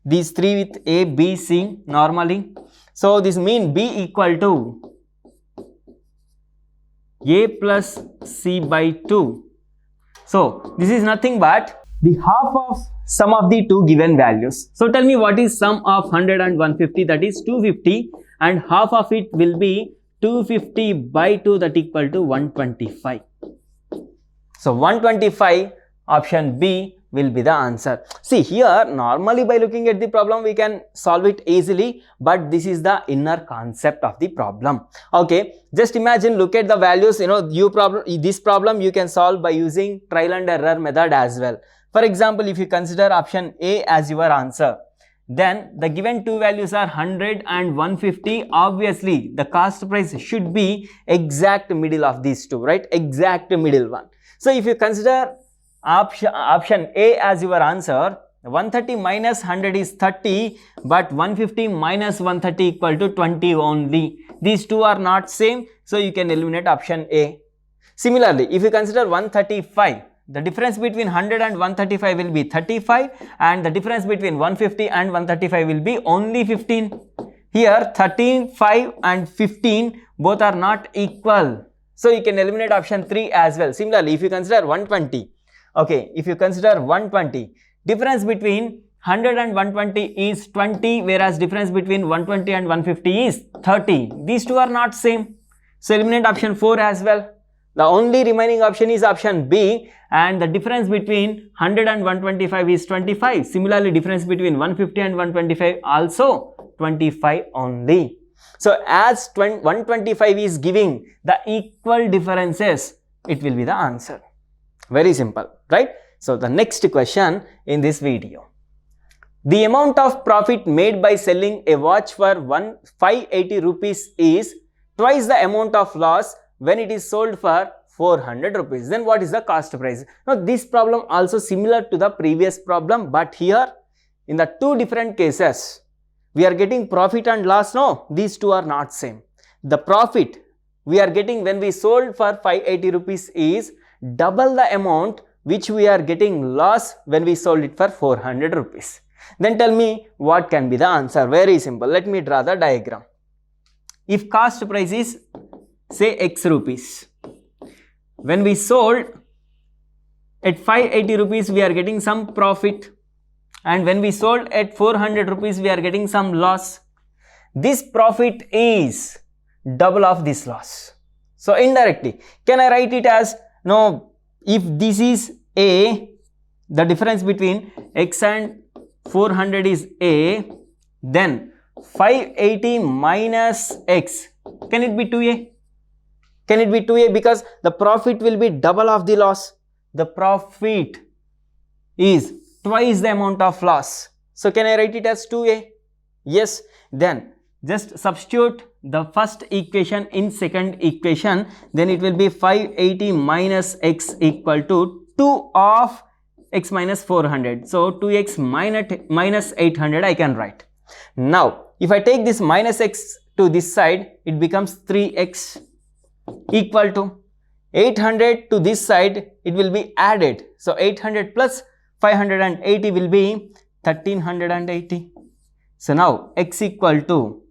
A: these three with A, B, C normally. So this mean B equal to A plus C by 2. So this is nothing but the half of sum of the two given values. So tell me what is sum of 100 and 150, that is 250, and half of it will be 250 by 2, that equal to 125. So 125, option B will be the answer. See here, normally by looking at the problem we can solve it easily, but this is the inner concept of the problem. Okay, just imagine, look at the values, this problem you can solve by using trial and error method as well. For example, if you consider option A as your answer, then the given two values are 100 and 150. Obviously the cost price should be exact middle of these two, right? Exact middle one. So if you consider option A as your answer, 130 minus 100 is 30, but 150 minus 130 equal to 20 only. These two are not same, so you can eliminate option A. Similarly, if you consider 135, the difference between 100 and 135 will be 35, and the difference between 150 and 135 will be only 15. Here 35 and 15 both are not equal, so you can eliminate option 3 as well. Similarly, if you consider 120, okay, if you consider 120, difference between 100 and 120 is 20, whereas difference between 120 and 150 is 30. These two are not same, so eliminate option 4 as well. The only remaining option is option B, and the difference between 100 and 125 is 25. Similarly, difference between 150 and 125 also 25 only. So as 125 is giving the equal differences, it will be the answer. Very simple, right? So the next question in this video. The amount of profit made by selling a watch for 580 rupees is twice the amount of loss when it is sold for 400 rupees. Then what is the cost price? Now this problem also similar to the previous problem, but here in the two different cases we are getting profit and loss. No, these two are not same. The profit we are getting when we sold for 580 rupees is double the amount which we are getting loss when we sold it for 400 rupees. Then tell me what can be the answer. Very simple. Let me draw the diagram. If cost price is say X rupees, when we sold at 580 rupees we are getting some profit, and when we sold at 400 rupees, we are getting some loss. This profit is double of this loss. So indirectly, can I write it as, no, if this is A, the difference between X and 400 is A, then 580 minus X, can it be 2A? Can it be 2A? Because the profit will be double of the loss. The profit is twice the amount of loss. So can I write it as 2A? Yes. Then just substitute the first equation in second equation. Then it will be 580 minus X equal to 2 of X minus 400. So 2X minus 800 I can write. Now if I take this minus X to this side, it becomes 3X equal to 800 to this side, it will be added. So 800 plus 580 will be 1380. So now X equal to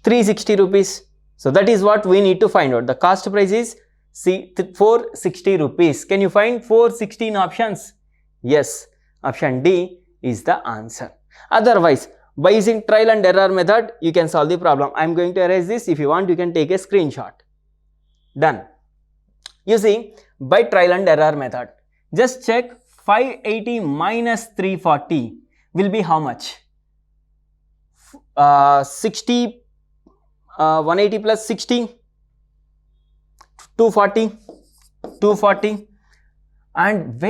A: 360 rupees. So that is what we need to find out. The cost price is 460 rupees. Can you find 460 in options? Yes, option D is the answer. Otherwise, by using trial and error method, you can solve the problem. I am going to erase this. If you want, you can take a screenshot. Done. You see, by trial and error method, just check 580 minus 340 will be how much? 180 plus 60, 240, and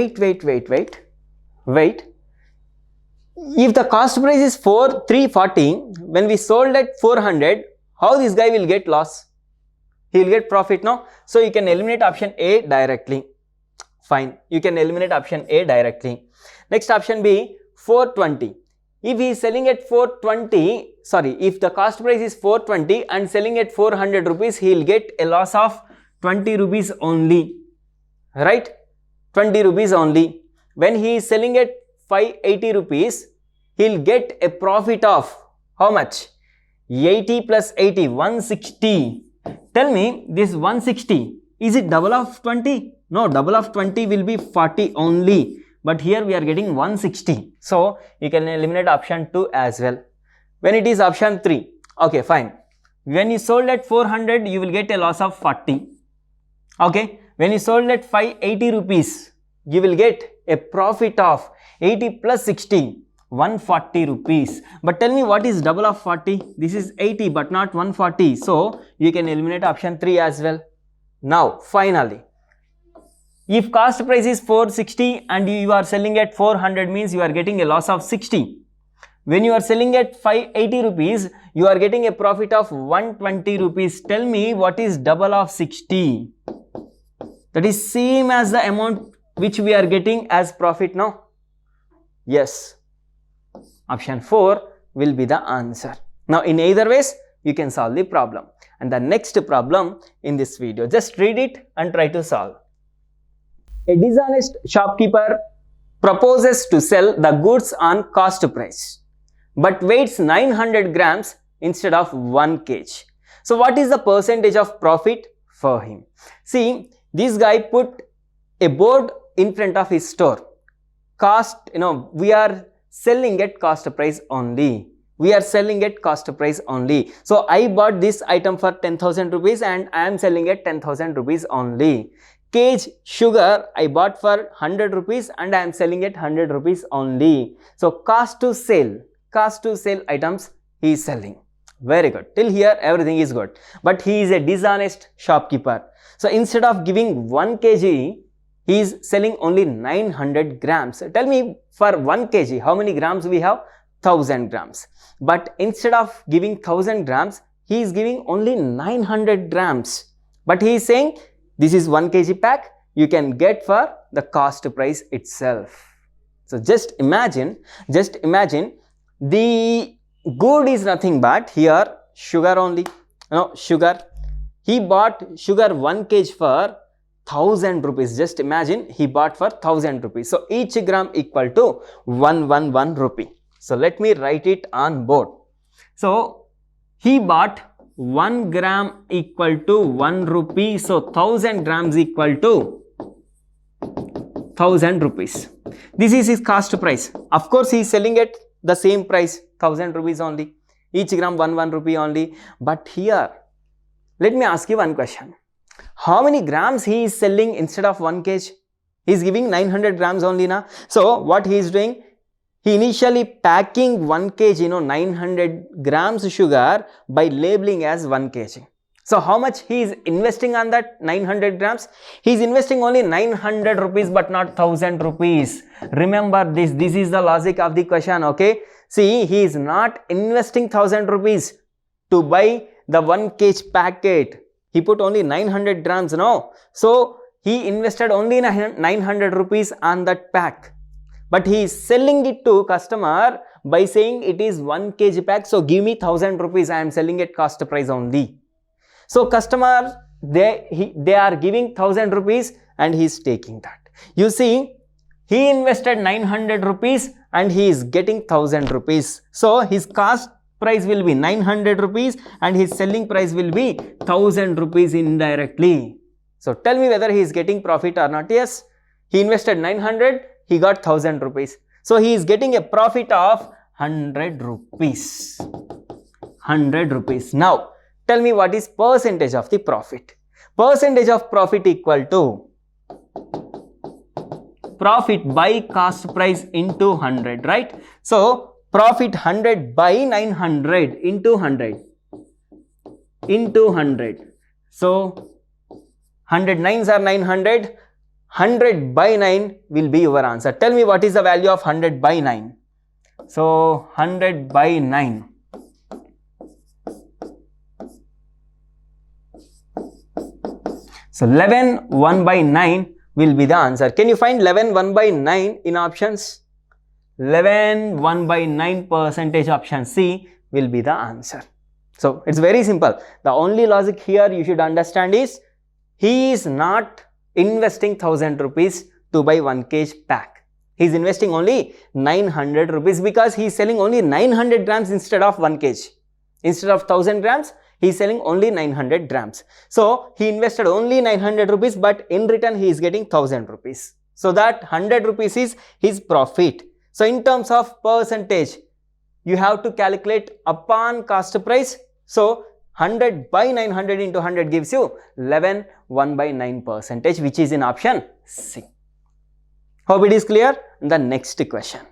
A: wait. If the cost price is 340, when we sold at 400, how this guy will get loss? He will get profit, no? So you can eliminate option A directly. Fine, you can eliminate option A directly. Next option B, 420. If he is selling at 420, if the cost price is 420 and selling at 400 rupees, he will get a loss of 20 rupees only, right? 20 rupees only. When he is selling at 580 rupees, he will get a profit of how much? 80 plus 80, 160. Tell me, this 160, is it double of 20? No, double of 20 will be 40 only. But here we are getting 160. So you can eliminate option 2 as well. When it is option 3, okay, fine. When you sold at 400, you will get a loss of 40. Okay. When you sold at 580 rupees, you will get a profit of 80 plus 60, 140 rupees. But tell me, what is double of 40? This is 80 but not 140. So you can eliminate option 3 as well. Now finally, if cost price is 460 and you are selling at 400, means you are getting a loss of 60. When you are selling at 580 rupees, you are getting a profit of 120 rupees. Tell me, what is double of 60? That is same as the amount which we are getting as profit, no? Yes. Option 4 will be the answer. Now in either ways, you can solve the problem. And the next problem in this video, just read it and try to solve. A dishonest shopkeeper proposes to sell the goods on cost price, but weighs 900 grams instead of 1 kg. So what is the percentage of profit for him? See, this guy put a board in front of his store. Cost, we are selling at cost price only. We are selling at cost price only. So I bought this item for 10,000 rupees and I am selling at 10,000 rupees only. Kg sugar I bought for 100 rupees and I am selling at 100 rupees only. So cost to sell items he is selling. Very good. Till here everything is good. But he is a dishonest shopkeeper. So instead of giving 1 kg, he is selling only 900 grams. Tell me, for 1 kg, how many grams we have? 1000 grams. But instead of giving 1000 grams, he is giving only 900 grams. But he is saying, this is 1 kg pack, you can get for the cost price itself. So just imagine, the good is nothing but here sugar only. Sugar. He bought sugar 1 kg for 1000 rupees. Just imagine, he bought for 1000 rupees. So each gram equal to 111 rupee. So let me write it on board. So he bought 1 gram equal to 1 rupee. So 1000 grams equal to 1000 rupees. This is his cost price. Of course, he is selling at the same price, 1000 rupees only. Each gram 1 rupee only. But here, let me ask you one question. How many grams he is selling instead of 1 kg? He is giving 900 grams only now. So what he is doing? He initially packing 1 kg, 900 grams sugar by labeling as 1 kg. So how much he is investing on that 900 grams? He is investing only 900 rupees but not 1000 rupees. Remember this. This is the logic of the question. Okay. See, he is not investing 1000 rupees to buy the 1 kg packet. He put only 900 grams. No. So he invested only 900 rupees on that pack. But he is selling it to customer by saying it is 1 kg pack. So give me 1000 rupees. I am selling at cost price only. So customer, they are giving 1000 rupees and he is taking that. You see, he invested 900 rupees and he is getting 1000 rupees. So his cost price will be 900 rupees and his selling price will be 1000 rupees indirectly. So tell me whether he is getting profit or not. Yes, he invested 900, he got 1000 rupees. So he is getting a profit of 100 rupees. 100 rupees. Now, tell me what is percentage of the profit. Percentage of profit equal to profit by cost price into 100, right? So, profit 100 by 900 into 100 into 100. So, 100 nines are 900. 100 by 9 will be your answer. Tell me what is the value of 100 by 9. So, 100 by 9. So 11 1 by 9 will be the answer. Can you find 11 1 by 9 in options? 11 1 by 9 percentage option C will be the answer. So it's very simple. The only logic here you should understand is he is not investing 1000 rupees to buy 1 kg pack. He is investing only 900 rupees because he is selling only 900 grams instead of 1 kg. Instead of 1000 grams, he is selling only 900 grams. So, he invested only 900 rupees but in return he is getting 1000 rupees. So, that 100 rupees is his profit. So, in terms of percentage, you have to calculate upon cost price. So, 100 by 900 into 100 gives you 11 1 by 9 percentage, which is in option C. Hope it is clear. The next question.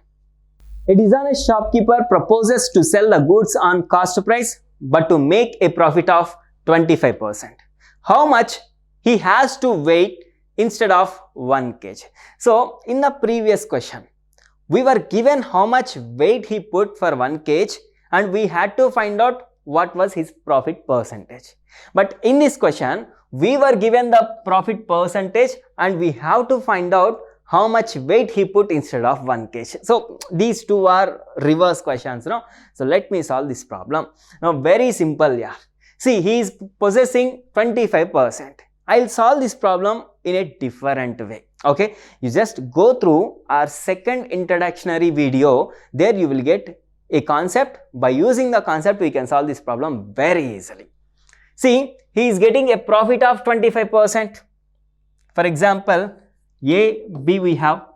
A: A dishonest shopkeeper proposes to sell the goods on cost price but to make a profit of 25%. How much he has to wait instead of 1 kg? So, in the previous question, we were given how much weight he put for 1 kg and we had to find out what was his profit percentage. But in this question, we were given the profit percentage and we have to find out how much weight he put instead of 1 kg. So, these two are reverse questions, no? So, let me solve this problem. Now, very simple, yeah. See, he is possessing 25%. I'll solve this problem in a different way, okay? You just go through our second introductory video. There you will get a concept. By using the concept, we can solve this problem very easily. See, he is getting a profit of 25%. For example, A, B we have,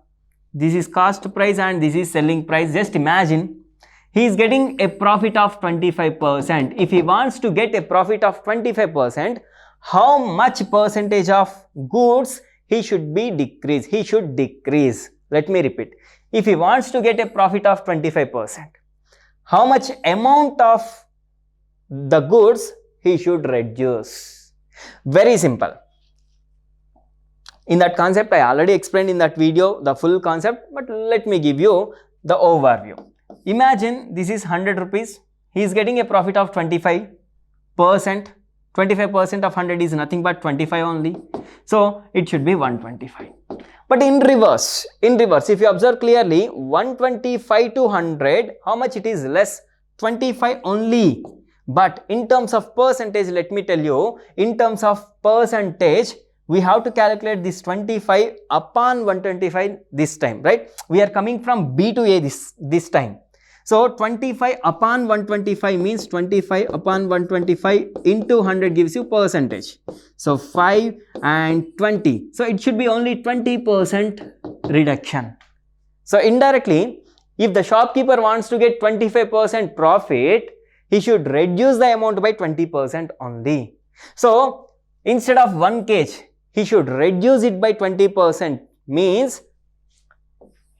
A: this is cost price and this is selling price. Just imagine, he is getting a profit of 25%. If he wants to get a profit of 25%, how much percentage of goods he should be decrease? He should decrease. Let me repeat. If he wants to get a profit of 25%, how much amount of the goods he should reduce? Very simple. In that concept, I already explained in that video the full concept, but let me give you the overview. Imagine this is 100 rupees. He is getting a profit of 25%. 25% of 100 is nothing but 25 only. So, it should be 125. But in reverse, if you observe clearly, 125 to 100, how much it is less? 25 only. But in terms of percentage, let me tell you, in terms of percentage, we have to calculate this 25 upon 125 this time, right? We are coming from B to A this time. So, 25 upon 125 means 25 upon 125 into 100 gives you percentage. So, 5 and 20. So, it should be only 20% reduction. So indirectly, if the shopkeeper wants to get 25% profit, he should reduce the amount by 20% only. So instead of 1 kg, he should reduce it by 20%, means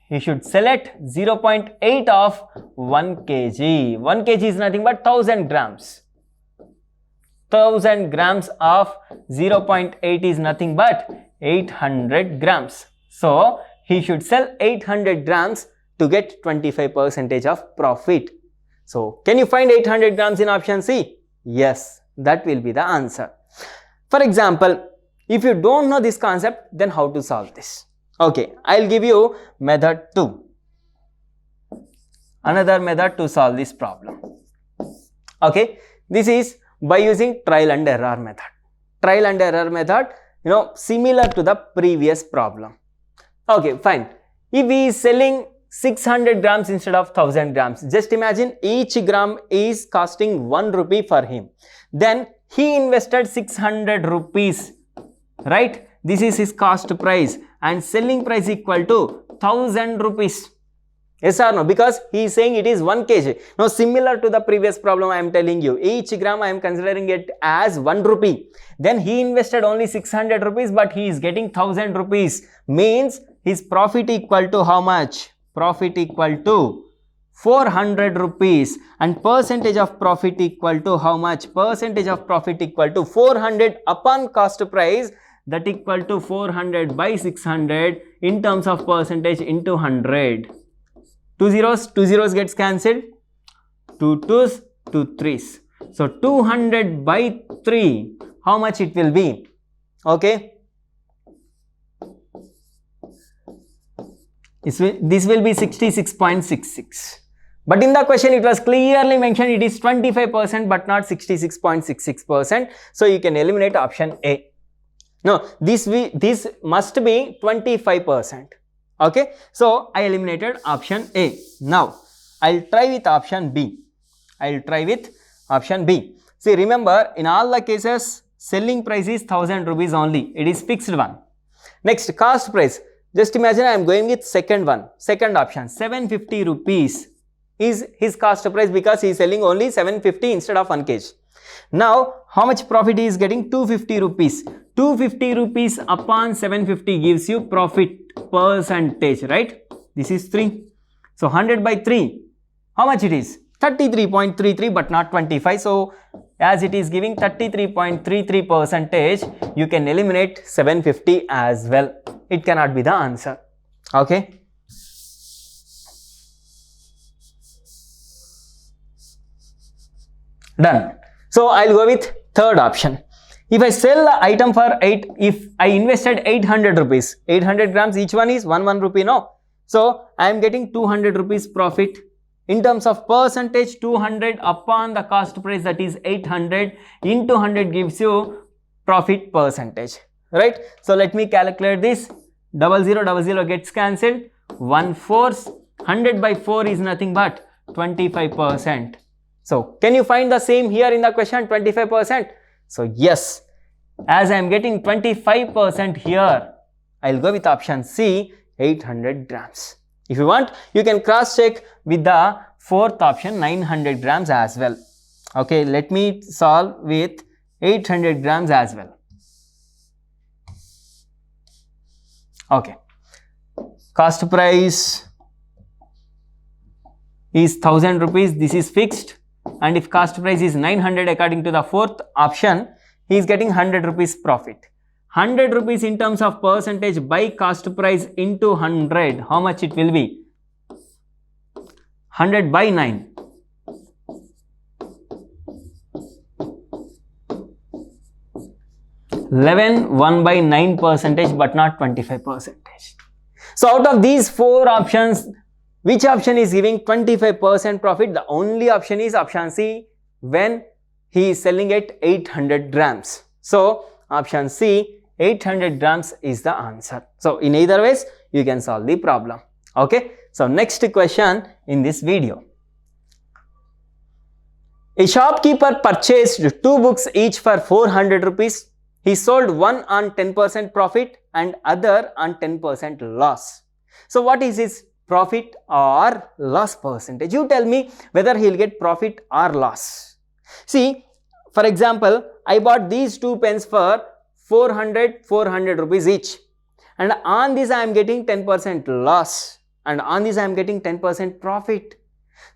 A: he should sell at 0.8 of 1 kg. 1 kg is nothing but 1000 grams. 1000 grams of 0.8 is nothing but 800 grams. So he should sell 800 grams to get 25% of profit. So can you find 800 grams in option C? Yes, that will be the answer. For example, if you don't know this concept, then how to solve this? Okay, I'll give you method 2. Another method to solve this problem. Okay, this is by using trial and error method. Trial and error method, similar to the previous problem. Okay, fine. If he is selling 600 grams instead of 1000 grams, just imagine each gram is costing 1 rupee for him. Then he invested 600 rupees, right? This is his cost price and selling price equal to 1000 rupees. Yes or no? Because he is saying it is 1 kg. Now similar to the previous problem I am telling you, each gram I am considering it as 1 rupee. Then he invested only 600 rupees but he is getting 1000 rupees. Means his profit equal to how much? Profit equal to 400 rupees, and percentage of profit equal to how much? Percentage of profit equal to 400 upon cost price, that equal to 400 by 600 in terms of percentage into 100. 2 zeros gets cancelled, 2 2s, 2 3s. So 200 by 3, how much it will be? Okay. This will be 66.66. But in the question it was clearly mentioned it is 25% but not 66.66%. So you can eliminate option A. No, this must be 25%. Okay. So I eliminated option A. Now I'll try with option B. See, remember, in all the cases selling price is 1000 rupees only. It is fixed one. Next, cost price. Just imagine I am going with second option. 750 rupees is his cost price because he is selling only 750 instead of 1 kg. Now, how much profit he is getting? 250 rupees. 250 rupees upon 750 gives you profit percentage, right? This is 3. So 100 by 3, how much it is? 33.33 but not 25. So as it is giving 33.33 percentage, you can eliminate 750 as well. It cannot be the answer. Okay. Done. So I'll go with third option. If I sell the item for if I invested 800 rupees, 800 grams, each one is 1 rupee, no? So I am getting 200 rupees profit. In terms of percentage, 200 upon the cost price, that is 800 into 100 gives you profit percentage, right? So let me calculate this. 00 gets cancelled. 1/4, 100 by 4 is nothing but 25%. So can you find the same here in the question, 25%? So yes, as I am getting 25% here, I'll go with option C, 800 grams. If you want, you can cross check with the fourth option, 900 grams as well. Okay, let me solve with 800 grams as well. Okay, cost price is 1000 rupees. This is fixed. And if cost price is 900 according to the fourth option, he is getting 100 rupees profit. 100 rupees in terms of percentage by cost price into 100, how much it will be? 100 by 9. 1 by 9 percentage but not 25%. So out of these 4 options, which option is giving 25% profit? The only option is option C, when he is selling at 800 grams. So option C, 800 grams is the answer. So in either ways, you can solve the problem. Okay. So next question in this video. A shopkeeper purchased 2 books each for 400 rupees. He sold one on 10% profit and other on 10% loss. So what is his profit or loss percentage? You tell me whether he'll get profit or loss. See, for example, I bought these two pens for 400 rupees each, and on this I am getting 10% loss, and on this I am getting 10% profit.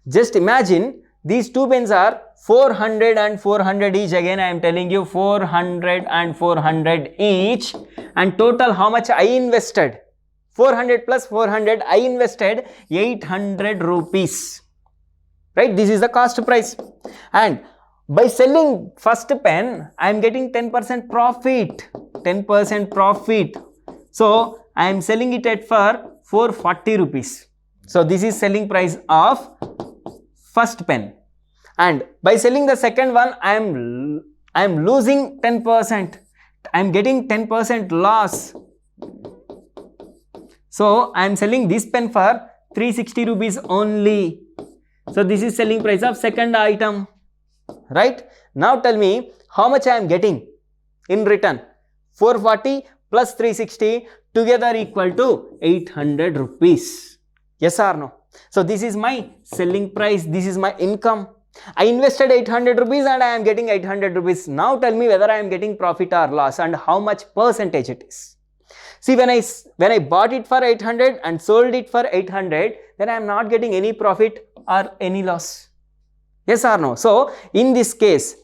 A: Just imagine these two pens are 400 and 400 each. Again I am telling you, 400 and 400 each, and total how much I invested? 400 plus 400, I invested 800 rupees, right? This is the cost price, and by selling first pen, I am getting 10% profit, 10% profit. So I am selling it at for 440 rupees. So this is selling price of first pen, and by selling the second one, I am losing 10%. I am getting 10% loss. So I am selling this pen for 360 rupees only. So this is selling price of second item, right? Now tell me how much I am getting in return. 440 plus 360 together equal to 800 rupees. Yes or no? So this is my selling price. This is my income. I invested 800 rupees and I am getting 800 rupees. Now tell me whether I am getting profit or loss and how much percentage it is. See, when I bought it for 800 and sold it for 800, then I am not getting any profit or any loss. Yes or no? So in this case,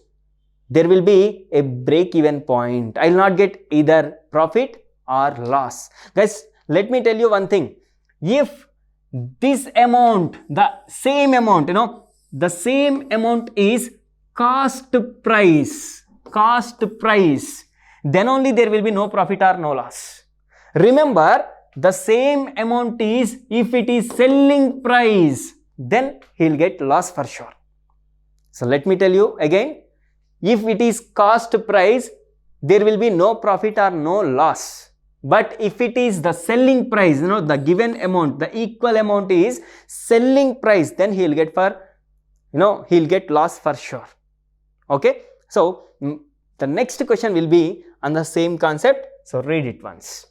A: there will be a break-even point. I will not get either profit or loss. Guys, let me tell you one thing. If this amount, the same amount, the same amount is cost price, then only there will be no profit or no loss. Remember, the same amount is, if it is selling price, then he'll get loss for sure. So let me tell you again, if it is cost price, there will be no profit or no loss. But if it is the selling price, the given amount, the equal amount is selling price, then he'll get he'll get loss for sure. Okay. So the next question will be on the same concept. So read it once.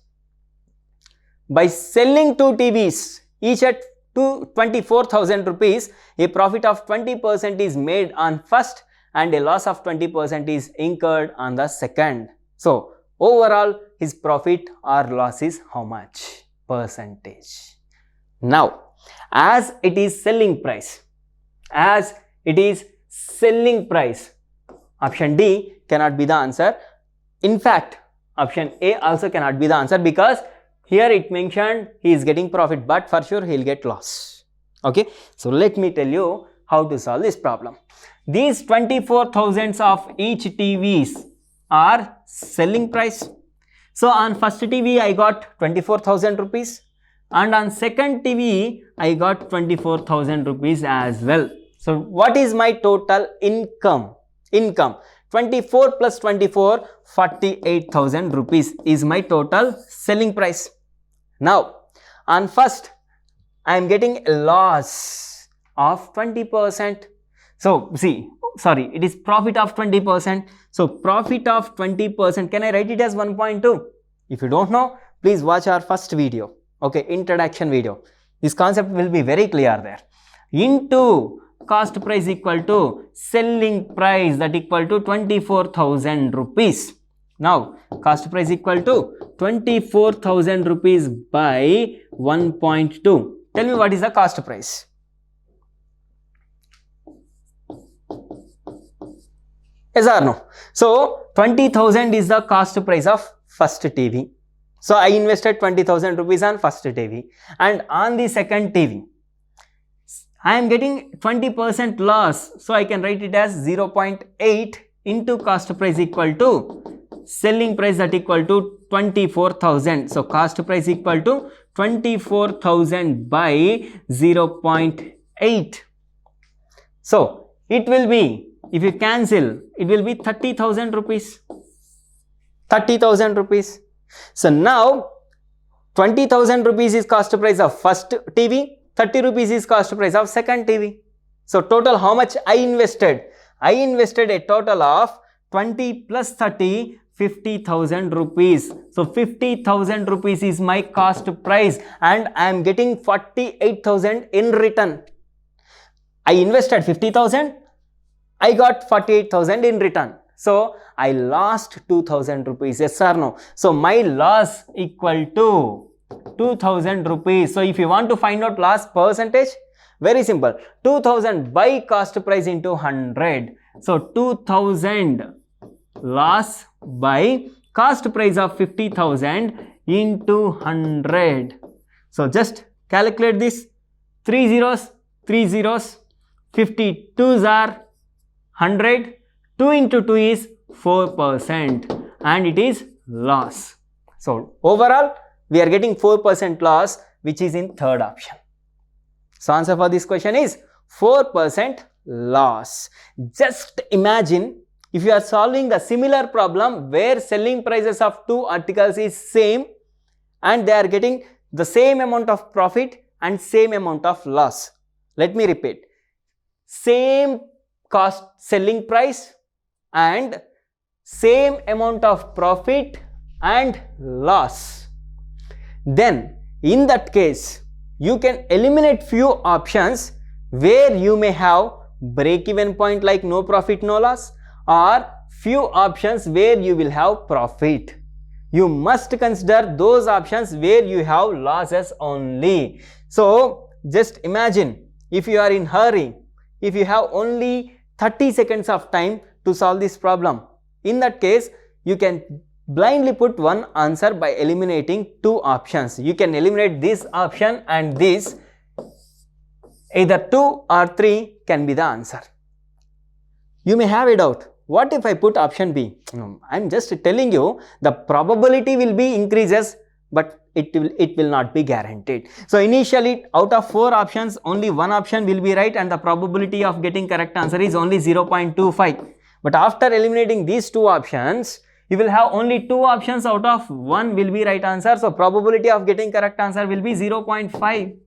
A: By selling two TVs, each at 24,000 rupees, a profit of 20% is made on first and a loss of 20% is incurred on the second. So overall his profit or loss is how much percentage? Now, as it is selling price, option D cannot be the answer. In fact, option A also cannot be the answer, because here it mentioned he is getting profit, but for sure he will get loss. Okay, so let me tell you how to solve this problem. These 24,000 of each TVs are selling price. So on first TV I got 24,000 rupees, and on second TV I got 24,000 rupees as well. So what is my total income? 24 plus 24, 48,000 rupees is my total selling price. Now, on first, I am getting a loss of 20%. So, it is profit of 20%. So, profit of 20%, can I write it as 1.2? If you don't know, please watch our first video, okay, introduction video. This concept will be very clear there. Into cost price equal to selling price, that equal to 24,000 rupees. Now, cost price equal to 24,000 rupees by 1.2. Tell me what is the cost price? Yes or no? So, 20,000 is the cost price of first TV. So, I invested 20,000 rupees on first TV, and on the second TV, I am getting 20% loss. So, I can write it as 0.8 into cost price equal to selling price, that equal to 24,000. So, cost price equal to 24,000 by 0.8. So, it will be, if you cancel, it will be 30,000 rupees. 30,000 rupees. So, now 20,000 rupees is cost price of first TV, 30 rupees is cost price of second TV. So, total how much I invested? I invested a total of 20 plus 30, 50,000 rupees. So 50,000 rupees is my cost price and I am getting 48,000 in return. I invested 50,000, I got 48,000 in return. So I lost 2,000 rupees. Yes or no? So my loss equal to 2,000 rupees. So if you want to find out loss percentage, very simple. 2,000 by cost price into 100. So 2,000 loss by cost price of 50,000 into 100. So just calculate this. 3 zeros, 3 zeros, 52s are 100. 2 into 2 is 4% and it is loss. So overall we are getting 4% loss, which is in third option. So answer for this question is 4% loss. Just imagine if you are solving a similar problem where selling prices of two articles is same and they are getting the same amount of profit and same amount of loss. Let me repeat. Same cost selling price and same amount of profit and loss. Then in that case you can eliminate few options where you may have break-even point like no profit no loss, or few options where you will have profit. You must consider those options where you have losses only. So just imagine if you are in hurry, if you have only 30 seconds of time to solve this problem. In that case, you can blindly put one answer by eliminating two options. You can eliminate this option and this. Either 2 or 3 can be the answer. You may have a doubt. What if I put option B? No, I am just telling you the probability will be increases, but it will not be guaranteed. So initially out of 4 options, only one option will be right and the probability of getting correct answer is only 0.25. But after eliminating these two options, you will have only 2 options out of 1 will be right answer. So probability of getting correct answer will be 0.5.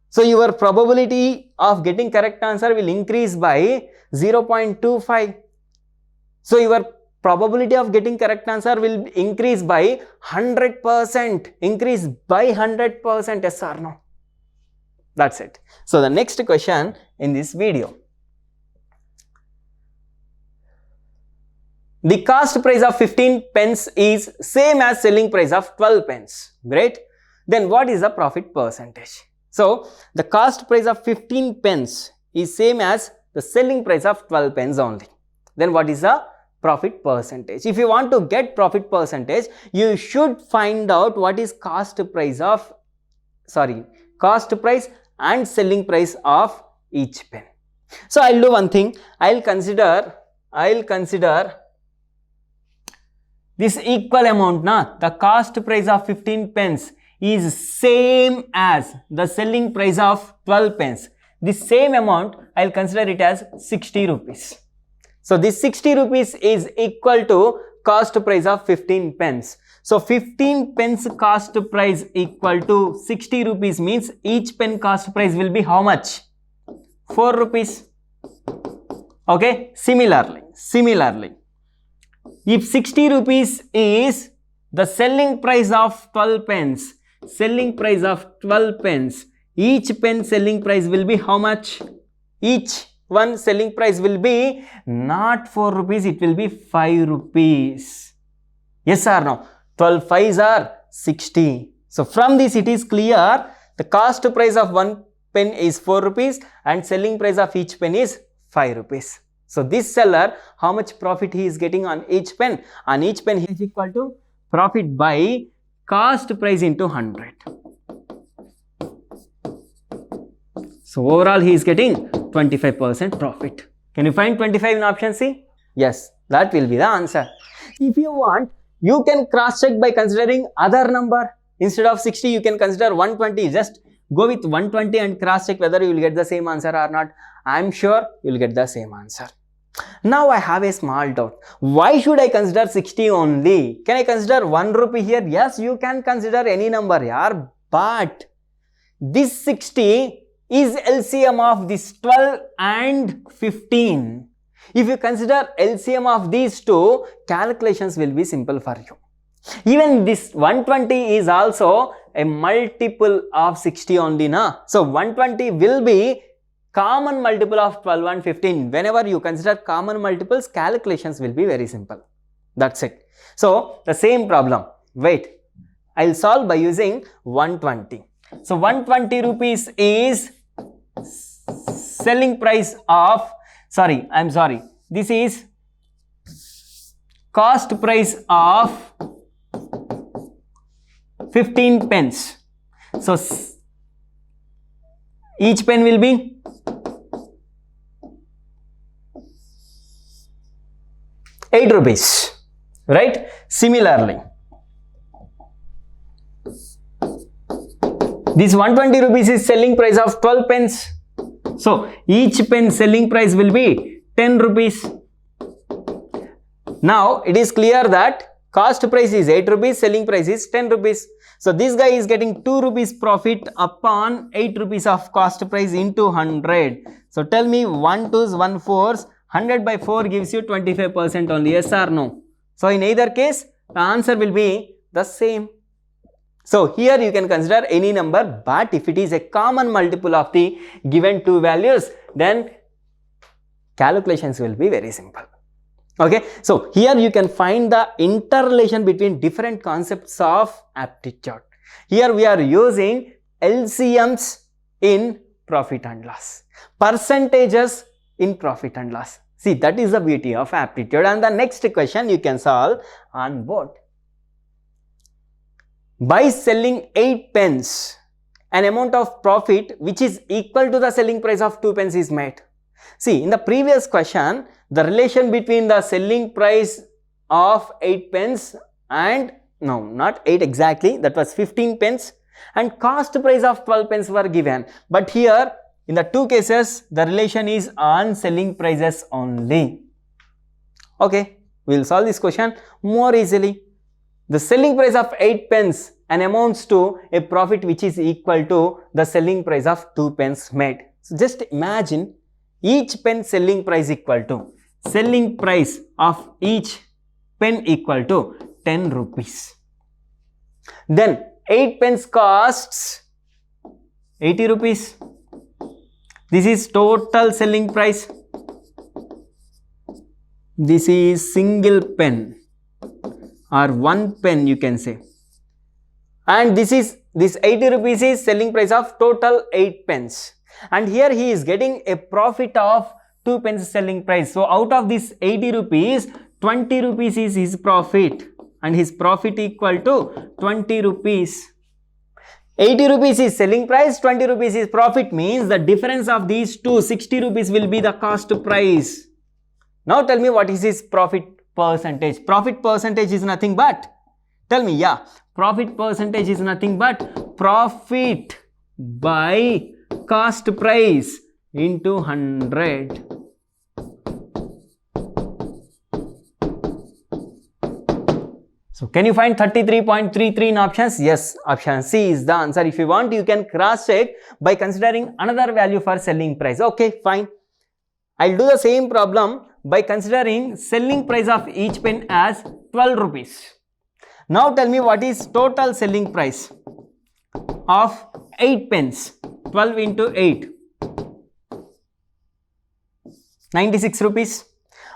A: So your probability of getting correct answer will increase by 0.25. So your probability of getting correct answer will increase by 100%. Increase by 100%. Yes or no? That's it. So the next question in this video. The cost price of 15 pence is same as selling price of 12 pence. Great. Then what is the profit percentage? So the cost price of 15 pence is same as the selling price of 12 pence only. Then what is the profit percentage? If you want to get profit percentage, you should find out what is cost price and selling price of each pen. So I'll do one thing. I'll consider this equal amount na. The cost price of 15 pence is same as the selling price of 12 pence. This same amount I'll consider it as 60 rupees. So this 60 rupees is equal to cost price of 15 pence. So 15 pence cost price equal to 60 rupees means each pen cost price will be how much? 4 rupees. Okay. Similarly, if 60 rupees is the selling price of 12 pence, each pen selling price will be how much? Each one selling price will be not 4 rupees, it will be 5 rupees. Yes or no? 12 5s are 60. So from this it is clear the cost price of one pen is 4 rupees and selling price of each pen is 5 rupees. So this seller, how much profit he is getting on each pen? On each pen he is equal to profit by cost price into 100. So overall he is getting 25% profit. Can you find 25 in option C? Yes, that will be the answer. If you want, you can cross check by considering other number. Instead of 60, you can consider 120. Just go with 120 and cross check whether you will get the same answer or not. I am sure you will get the same answer. Now I have a small doubt. Why should I consider 60 only? Can I consider 1 rupee here? Yes, you can consider any number here. But this 60 is LCM of this 12 and 15. If you consider LCM of these two, calculations will be simple for you. Even this 120 is also a multiple of 60 only, na? So 120 will be common multiple of 12 and 15. Whenever you consider common multiples, calculations will be very simple. That's it. So the same problem. Wait, I'll solve by using 120. So 120 rupees is selling price of, this is cost price of 15 pence. So each pen will be 8 rupees, right? Similarly, this 120 rupees is selling price of 12 pence. So each pen selling price will be 10 rupees. Now it is clear that cost price is 8 rupees, selling price is 10 rupees. So this guy is getting 2 rupees profit upon 8 rupees of cost price into 100. So tell me 1 2s, 1 4s, 100 by 4 gives you 25% only, yes or no? So in either case, the answer will be the same. So here you can consider any number, but if it is a common multiple of the given two values, then calculations will be very simple. Okay, so here you can find the interrelation between different concepts of aptitude. Here we are using LCMs in profit and loss, percentages in profit and loss. See, that is the beauty of aptitude. And the next question you can solve on board. By selling 8 pence, an amount of profit which is equal to the selling price of 2 pence is made. See, in the previous question, the relation between the selling price of 8 pence and, no, not 8 exactly, that was 15 pence, and cost price of 12 pence were given. But here, in the two cases, the relation is on selling prices only. Okay, we will solve this question more easily. The selling price of 8 pence and amounts to a profit which is equal to the selling price of 2 pence made. So just imagine each pen selling price equal to selling price of each pen equal to 10 rupees. Then 8 pence costs 80 rupees. This is total selling price. This is single pen or one pen you can say. And this 80 rupees is selling price of total 8 pence. And here he is getting a profit of 2 pence selling price. So out of this 80 rupees, 20 rupees is his profit. And his profit equal to 20 rupees. 80 rupees is selling price, 20 rupees is profit, means the difference of these two, 60 rupees will be the cost price. Now tell me what is his profit percentage. Profit percentage is nothing but, tell me, yeah, profit percentage is nothing but profit by cost price into 100. So can you find 33.33 in options? Yes, option C is the answer. If you want, you can cross check by considering another value for selling price. Okay, fine. I'll do the same problem by considering selling price of each pen as 12 rupees. Now tell me what is total selling price of 8 pens. 12 into 8. 96 rupees.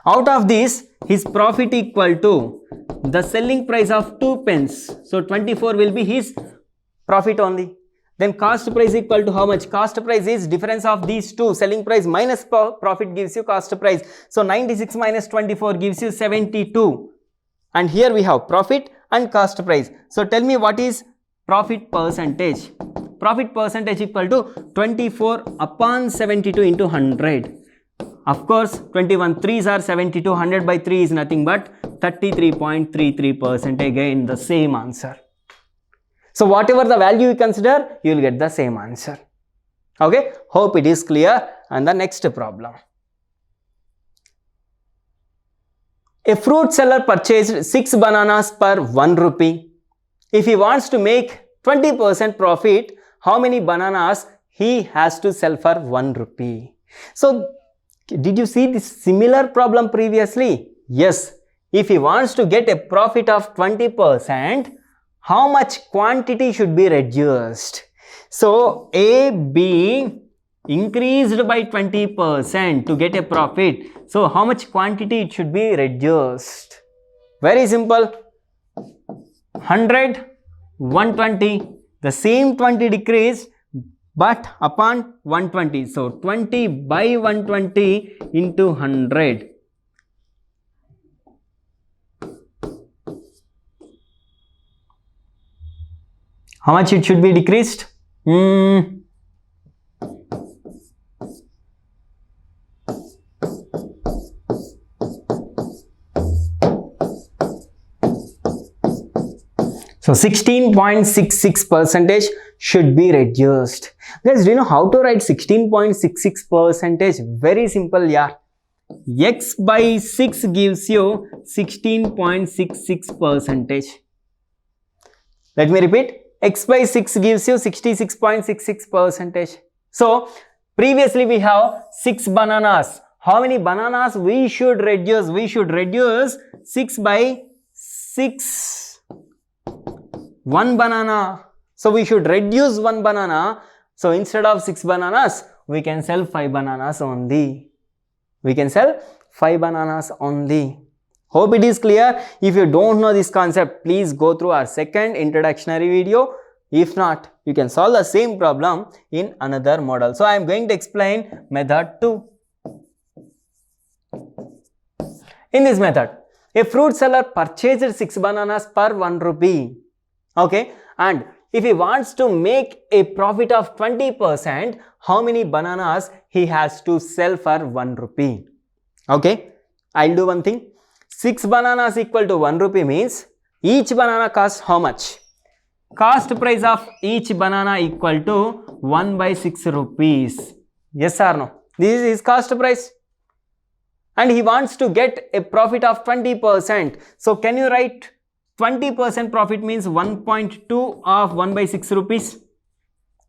A: Out of this, his profit equal to the selling price of 2 pence. So 24 will be his profit only. Then cost price equal to how much? Cost price is difference of these two. Selling price minus profit gives you cost price. So 96 minus 24 gives you 72. And here we have profit and cost price. So tell me what is profit percentage. Profit percentage equal to 24 upon 72 into 100. Of course, 21 3s are 72, 100 by 3 is nothing but 33.33%. Again, the same answer. So, whatever the value you consider, you will get the same answer. Okay, hope it is clear. And the next problem. A fruit seller purchased 6 bananas per 1 rupee. If he wants to make 20% profit, how many bananas he has to sell for 1 rupee? So, Did you see this similar problem previously? Yes. If he wants to get a profit of 20%, how much quantity should be reduced? So A, B increased by 20% to get a profit. So how much quantity it should be reduced? Very simple. 100, 120. The same 20 decreased, but upon 120. So 20 by 120 into 100. How much it should be decreased? So 16.66% should be reduced. Guys, do you know how to write 16.66%? Very simple, yeah. X by 6 gives you 16.66%. Let me repeat. X by 6 gives you 66.66%. So, previously we have 6 bananas. How many bananas we should reduce? We should reduce 6 by 6. 1 banana. So, we should reduce 1 banana. So, instead of 6 bananas, we can sell 5 bananas only. We can sell 5 bananas only. Hope it is clear. If you don't know this concept, please go through our second introductory video. If not, you can solve the same problem in another model. So, I am going to explain method 2. In this method, a fruit seller purchased 6 bananas per 1 rupee. Okay, and if he wants to make a profit of 20%, how many bananas he has to sell for 1 rupee? Okay, I'll do one thing. 6 bananas equal to 1 rupee means each banana costs how much? Cost price of each banana equal to 1 by 6 rupees. Yes or no? This is his cost price. And he wants to get a profit of 20%. So can you write 20% profit means 1.2 of 1 by 6 rupees?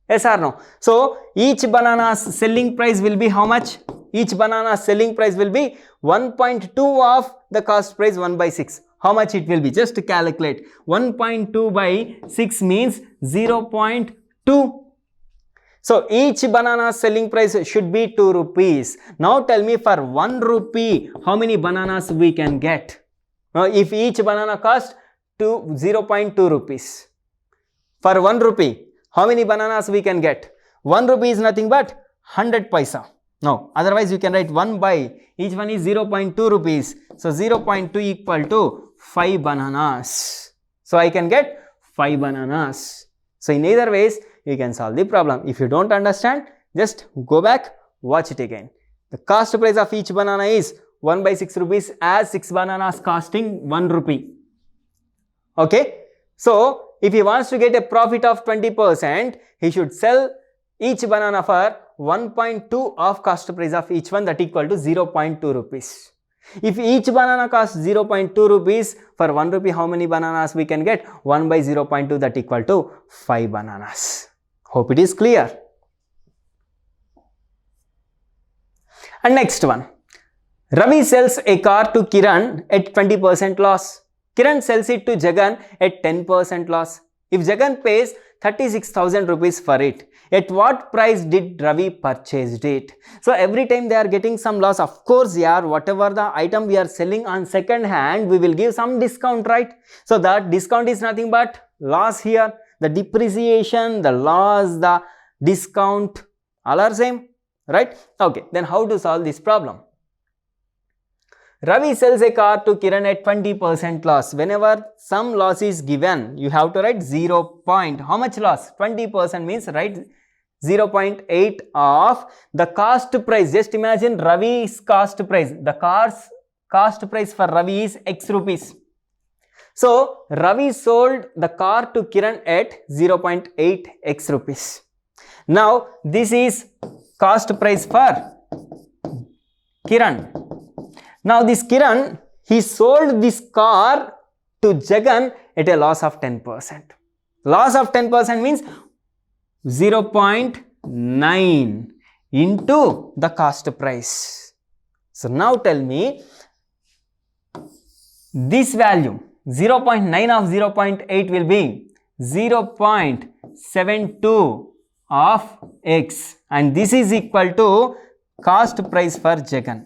A: Yes or no? So each banana's selling price will be how much? Each banana selling price will be 1.2 of the cost price 1 by 6. How much it will be? Just to calculate. 1.2 by 6 means 0.2. So each banana selling price should be 2 rupees. Now tell me, for 1 rupee, how many bananas we can get? Now if each banana cost 0.2 rupees. For 1 rupee, how many bananas we can get? 1 rupee is nothing but 100 paisa. No, otherwise you can write 1 by, each one is 0.2 rupees. So 0.2 equal to 5 bananas. So I can get 5 bananas. So in either ways, you can solve the problem. If you don't understand, just go back, watch it again. The cost price of each banana is 1 by 6 rupees, as 6 bananas costing 1 rupee. Okay. So if he wants to get a profit of 20%, he should sell each banana for 1.2 of cost price of each one, that equal to 0.2 rupees. If each banana costs 0.2 rupees, for 1 rupee how many bananas we can get? 1 by 0.2, that equal to 5 bananas. Hope it is clear. And next one. Ravi sells a car to Kiran at 20% loss. Kiran sells it to Jagan at 10% loss. If Jagan pays 36,000 rupees for it, at what price did Ravi purchase it? So every time they are getting some loss, of course, yeah, whatever the item we are selling on second hand, we will give some discount, right? So that discount is nothing but loss here. The depreciation, the loss, the discount, all are same, right? Okay, then how to solve this problem? Ravi sells a car to Kiran at 20% loss. Whenever some loss is given, you have to write 0. How much loss? 20% means write 0.8 of the cost price. Just imagine Ravi's cost price. The car's cost price for Ravi is X rupees. So Ravi sold the car to Kiran at 0.8 X rupees. Now this is cost price for Kiran. Now this Kiran, he sold this car to Jagan at a loss of 10%. Loss of 10% means 0.9 into the cost price. So now tell me, this value 0.9 of 0.8 will be 0.72 of x, and this is equal to cost price for Jagan,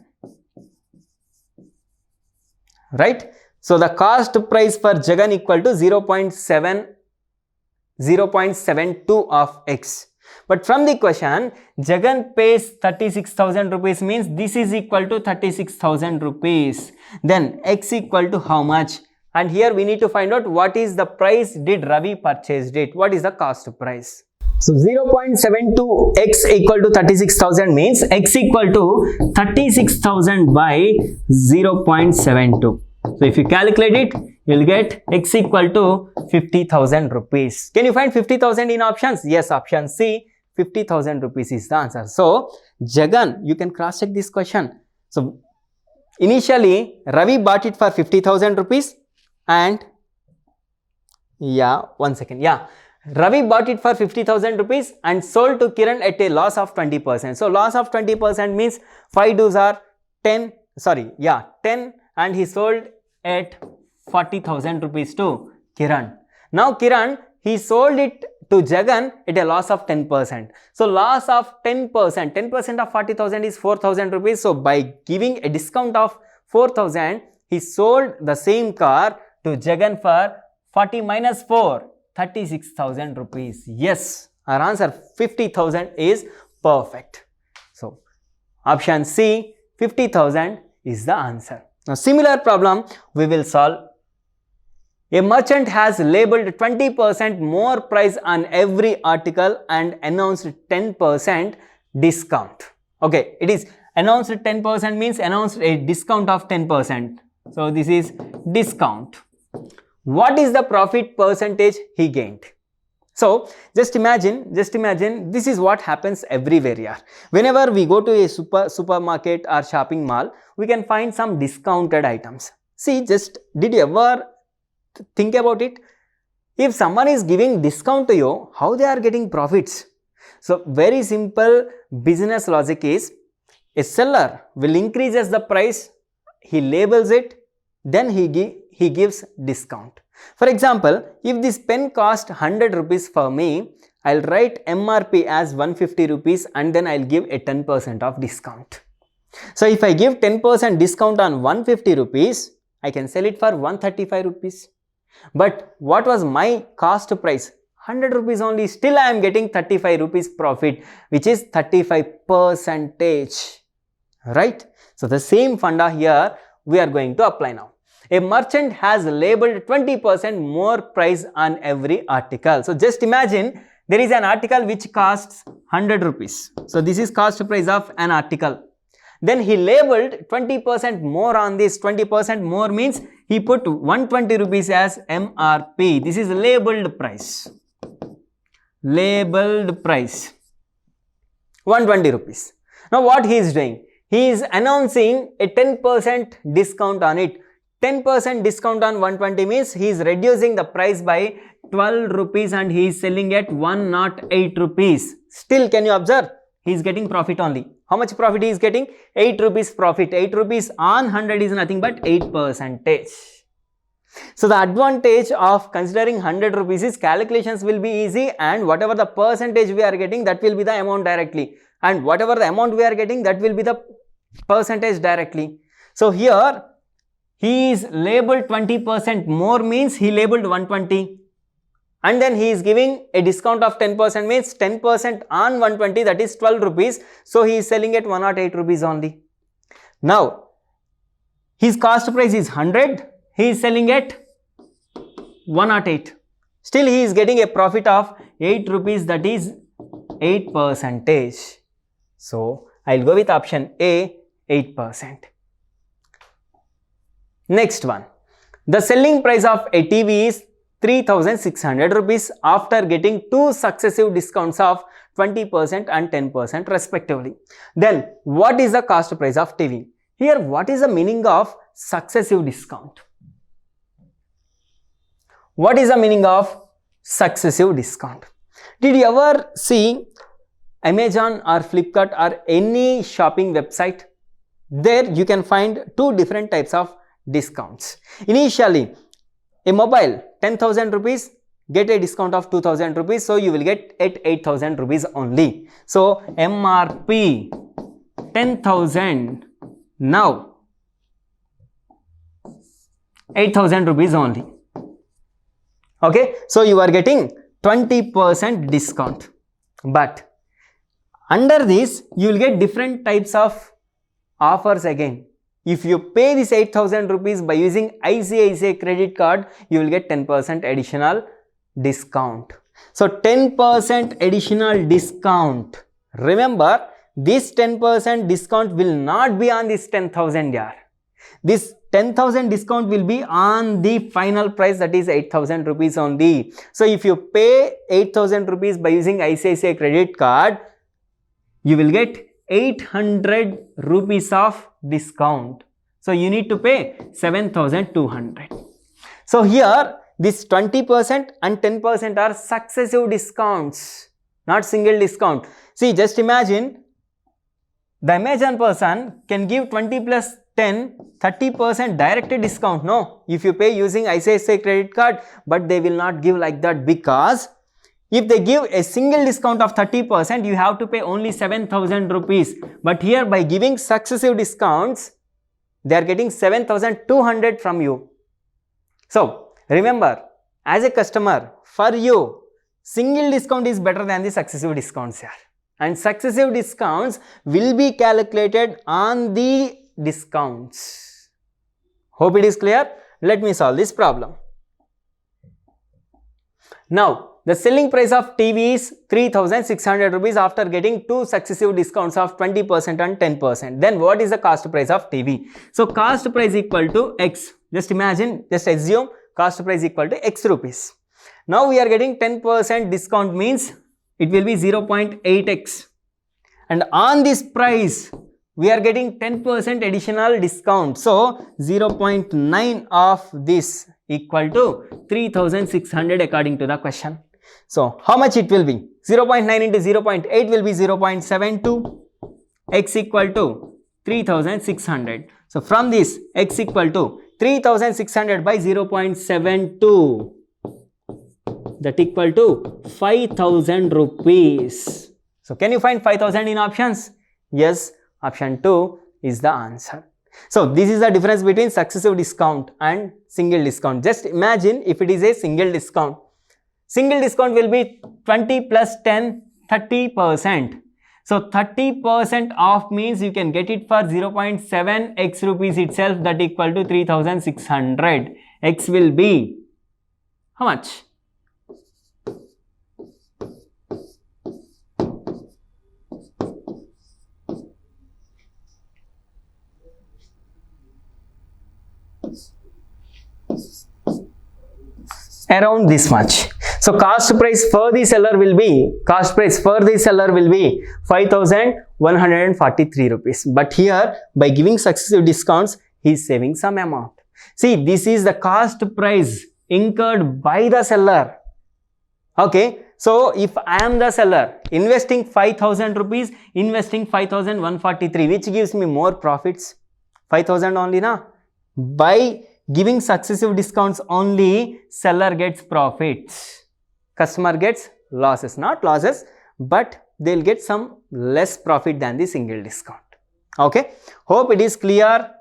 A: right? So the cost price for Jagan equal to 0.72 of x. But from the question, Jagan pays 36,000 rupees, means this is equal to 36,000 rupees. Then x equal to how much? And here we need to find out what is the price did Ravi purchased it. What is the cost price? So 0.72 x equal to 36,000 means x equal to 36,000 by 0.72. So if you calculate it, you will get x equal to 50,000 rupees. Can you find 50,000 in options? Yes, option C, 50,000 rupees is the answer. So Jagan, you can cross check this question. So initially Ravi bought it for 50,000 rupees and Ravi bought it for 50,000 rupees and sold to Kiran at a loss of 20%. So loss of 20% means 5 dues are 10, 10, and he sold at 40,000 rupees to Kiran. Now Kiran, he sold it to Jagan at a loss of 10%. So loss of 10% of 40,000 is 4,000 rupees. So by giving a discount of 4,000, he sold the same car to Jagan for 40 minus 4, 36,000 rupees. Yes, our answer 50,000 is perfect. So option C, 50,000 is the answer. Now similar problem we will solve. A merchant has labeled 20% more price on every article and announced 10% discount. Okay, it is announced 10% means announced a discount of 10%. So this is discount. What is the profit percentage he gained? So just imagine this is what happens everywhere here. Whenever we go to a supermarket or shopping mall, we can find some discounted items. See, did you ever think about it? If someone is giving discount to you, how they are getting profits? So very simple business logic is, a seller will increases the price, he labels it, then he gives discount. For example, if this pen cost 100 rupees for me, I'll write MRP as 150 rupees and then I'll give a 10% of discount. So if I give 10% discount on 150 rupees, I can sell it for 135 rupees. But what was my cost price? 100 rupees only. Still I am getting 35 rupees profit, which is 35%. Right? So the same funda here we are going to apply now. A merchant has labeled 20% more price on every article. So just imagine there is an article which costs 100 rupees. So this is cost price of an article. Then he labeled 20% more on this. 20% more means he put 120 rupees as MRP. This is labeled price. Labeled price. 120 rupees. Now what he is doing? He is announcing a 10% discount on it. 10% discount on 120 means he is reducing the price by 12 rupees and he is selling at 108 rupees. Still, can you observe? He is getting profit only. How much profit he is getting? 8 rupees profit. 8 rupees on 100 is nothing but 8%. So the advantage of considering 100 rupees is calculations will be easy, and whatever the percentage we are getting, that will be the amount directly, and whatever the amount we are getting, that will be the percentage directly. So here he is labeled 20% more means he labeled 120, and then he is giving a discount of 10% means 10% on 120, that is 12 rupees. So he is selling at 108 rupees only. Now his cost price is 100, he is selling at 108. Still he is getting a profit of 8 rupees, that is 8%. So I will go with option A, 8%. Next one. The selling price of a TV is 3,600 rupees after getting two successive discounts of 20% and 10% respectively. Then what is the cost price of TV? Here what is the meaning of successive discount? What is the meaning of successive discount? Did you ever see Amazon or Flipkart or any shopping website? there you can find two different types of discounts. Initially, a mobile 10,000 rupees, get a discount of 2,000 rupees, so you will get at 8,000 rupees only. So MRP 10,000, now 8,000 rupees only. Okay, so you are getting 20% discount. But under this, you will get different types of offers again. If you pay this 8,000 rupees by using ICICI credit card, you will get 10% additional discount. So 10% additional discount. Remember, this 10% discount will not be on this 10,000 yaar. This 10,000 discount will be on the final price, that is 8,000 rupees only. So if you pay 8,000 rupees by using ICICI credit card, you will get 800 rupees of discount. So you need to pay 7,200. So here this 20% and 10% are successive discounts, not single discount. See, just imagine the Amazon person can give 20 plus 10, 30% direct discount. No, if you pay using ICICI credit card, but they will not give like that, because if they give a single discount of 30%, you have to pay only 7,000 rupees. But here by giving successive discounts, they are getting 7,200 from you. So remember, as a customer, for you, single discount is better than the successive discounts here. And successive discounts will be calculated on the discounts. Hope it is clear. Let me solve this problem. Now, the selling price of TV is 3,600 rupees after getting two successive discounts of 20% and 10%. Then what is the cost price of TV? So cost price equal to X. Just imagine, just assume cost price equal to X rupees. Now we are getting 10% discount, means it will be 0.8x. And on this price, we are getting 10% additional discount. So 0.9 of this equal to 3,600 according to the question. So how much it will be? 0.9 into 0.8 will be 0.72. X equal to 3,600. So from this, X equal to 3,600 by 0.72. That equal to 5,000 rupees. So can you find 5,000 in options? Yes, option 2 is the answer. So this is the difference between successive discount and single discount. Just imagine if it is a single discount. Single discount will be 20 plus 10, 30%. So 30% off means you can get it for 0.7 X rupees itself, that equal to 3,600. X will be how much? Around this much. So cost price for the seller will be 5,143 rupees. But here by giving successive discounts, he is saving some amount. See, this is the cost price incurred by the seller. Okay, so if I am the seller, investing 5,000 rupees, investing 5,143, which gives me more profits? 5,000 only, na? By giving successive discounts only, seller gets profits, customer gets losses. Not losses, but they'll get some less profit than the single discount. Okay, hope it is clear.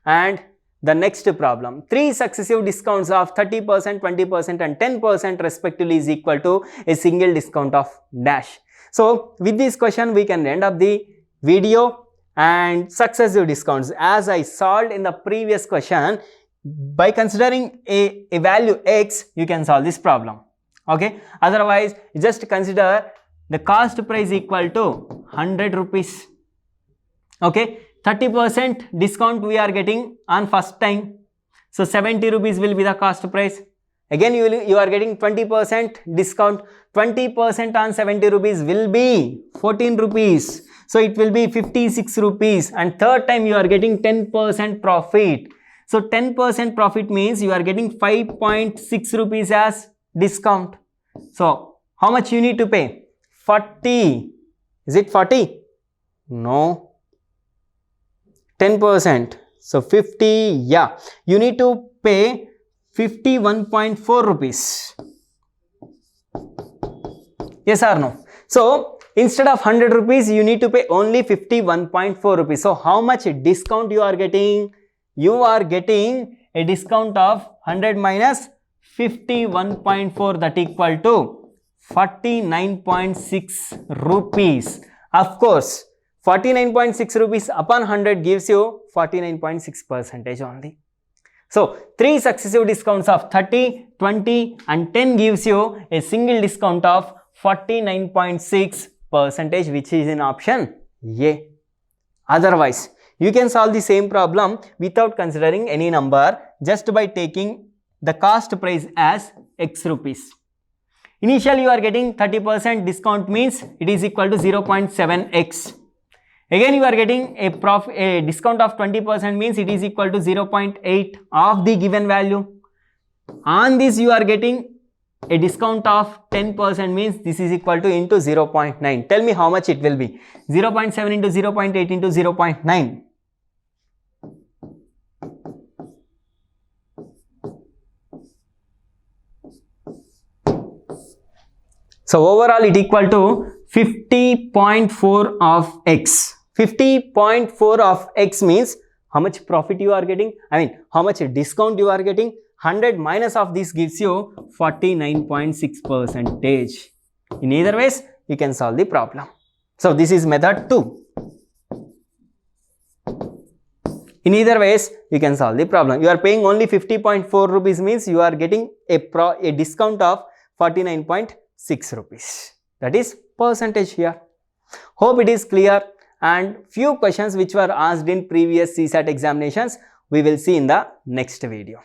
A: And the next problem, 3 successive discounts of 30%, 20% and 10% respectively is equal to a single discount of dash. So with this question, we can end up the video. And successive discounts, as I solved in the previous question, by considering a value X, you can solve this problem. Okay, otherwise just consider the cost price equal to 100 rupees. Okay, 30% discount we are getting on first time, so 70 rupees will be the cost price. Again you are getting 20% discount, 20% on 70 rupees will be 14 rupees, so it will be 56 rupees. And third time you are getting 10% profit. So 10% profit means you are getting 5.6 rupees as discount. So how much you need to pay? 40. Is it 40? No. 10%. So 50, yeah, you need to pay 51.4 rupees. Yes or no? So instead of 100 rupees, you need to pay only 51.4 rupees. So how much discount you are getting? You are getting a discount of 100 minus 51.4, that equal to 49.6 rupees. Of course, 49.6 rupees upon 100 gives you 49.6% only. So 3 successive discounts of 30, 20 and 10 gives you a single discount of 49.6%, which is in option A. Otherwise, you can solve the same problem without considering any number, just by taking the cost price as X rupees. Initially, you are getting 30% discount, means it is equal to 0.7x. Again, you are getting a discount of 20%, means it is equal to 0.8 of the given value. On this, you are getting a discount of 10%, means this is equal to into 0.9. Tell me how much it will be. 0.7 into 0.8 into 0.9. So overall it equal to 50.4 of x. 50.4 of x means how much profit you are getting, how much discount you are getting. 100 minus of this gives you 49.6%. In either ways, you can solve the problem. So this is method 2. In either ways, you can solve the problem. You are paying only 50.4 rupees, means you are getting a discount of 49.6 rupees. That is percentage here. Hope it is clear, and few questions which were asked in previous CSAT examinations we will see in the next video.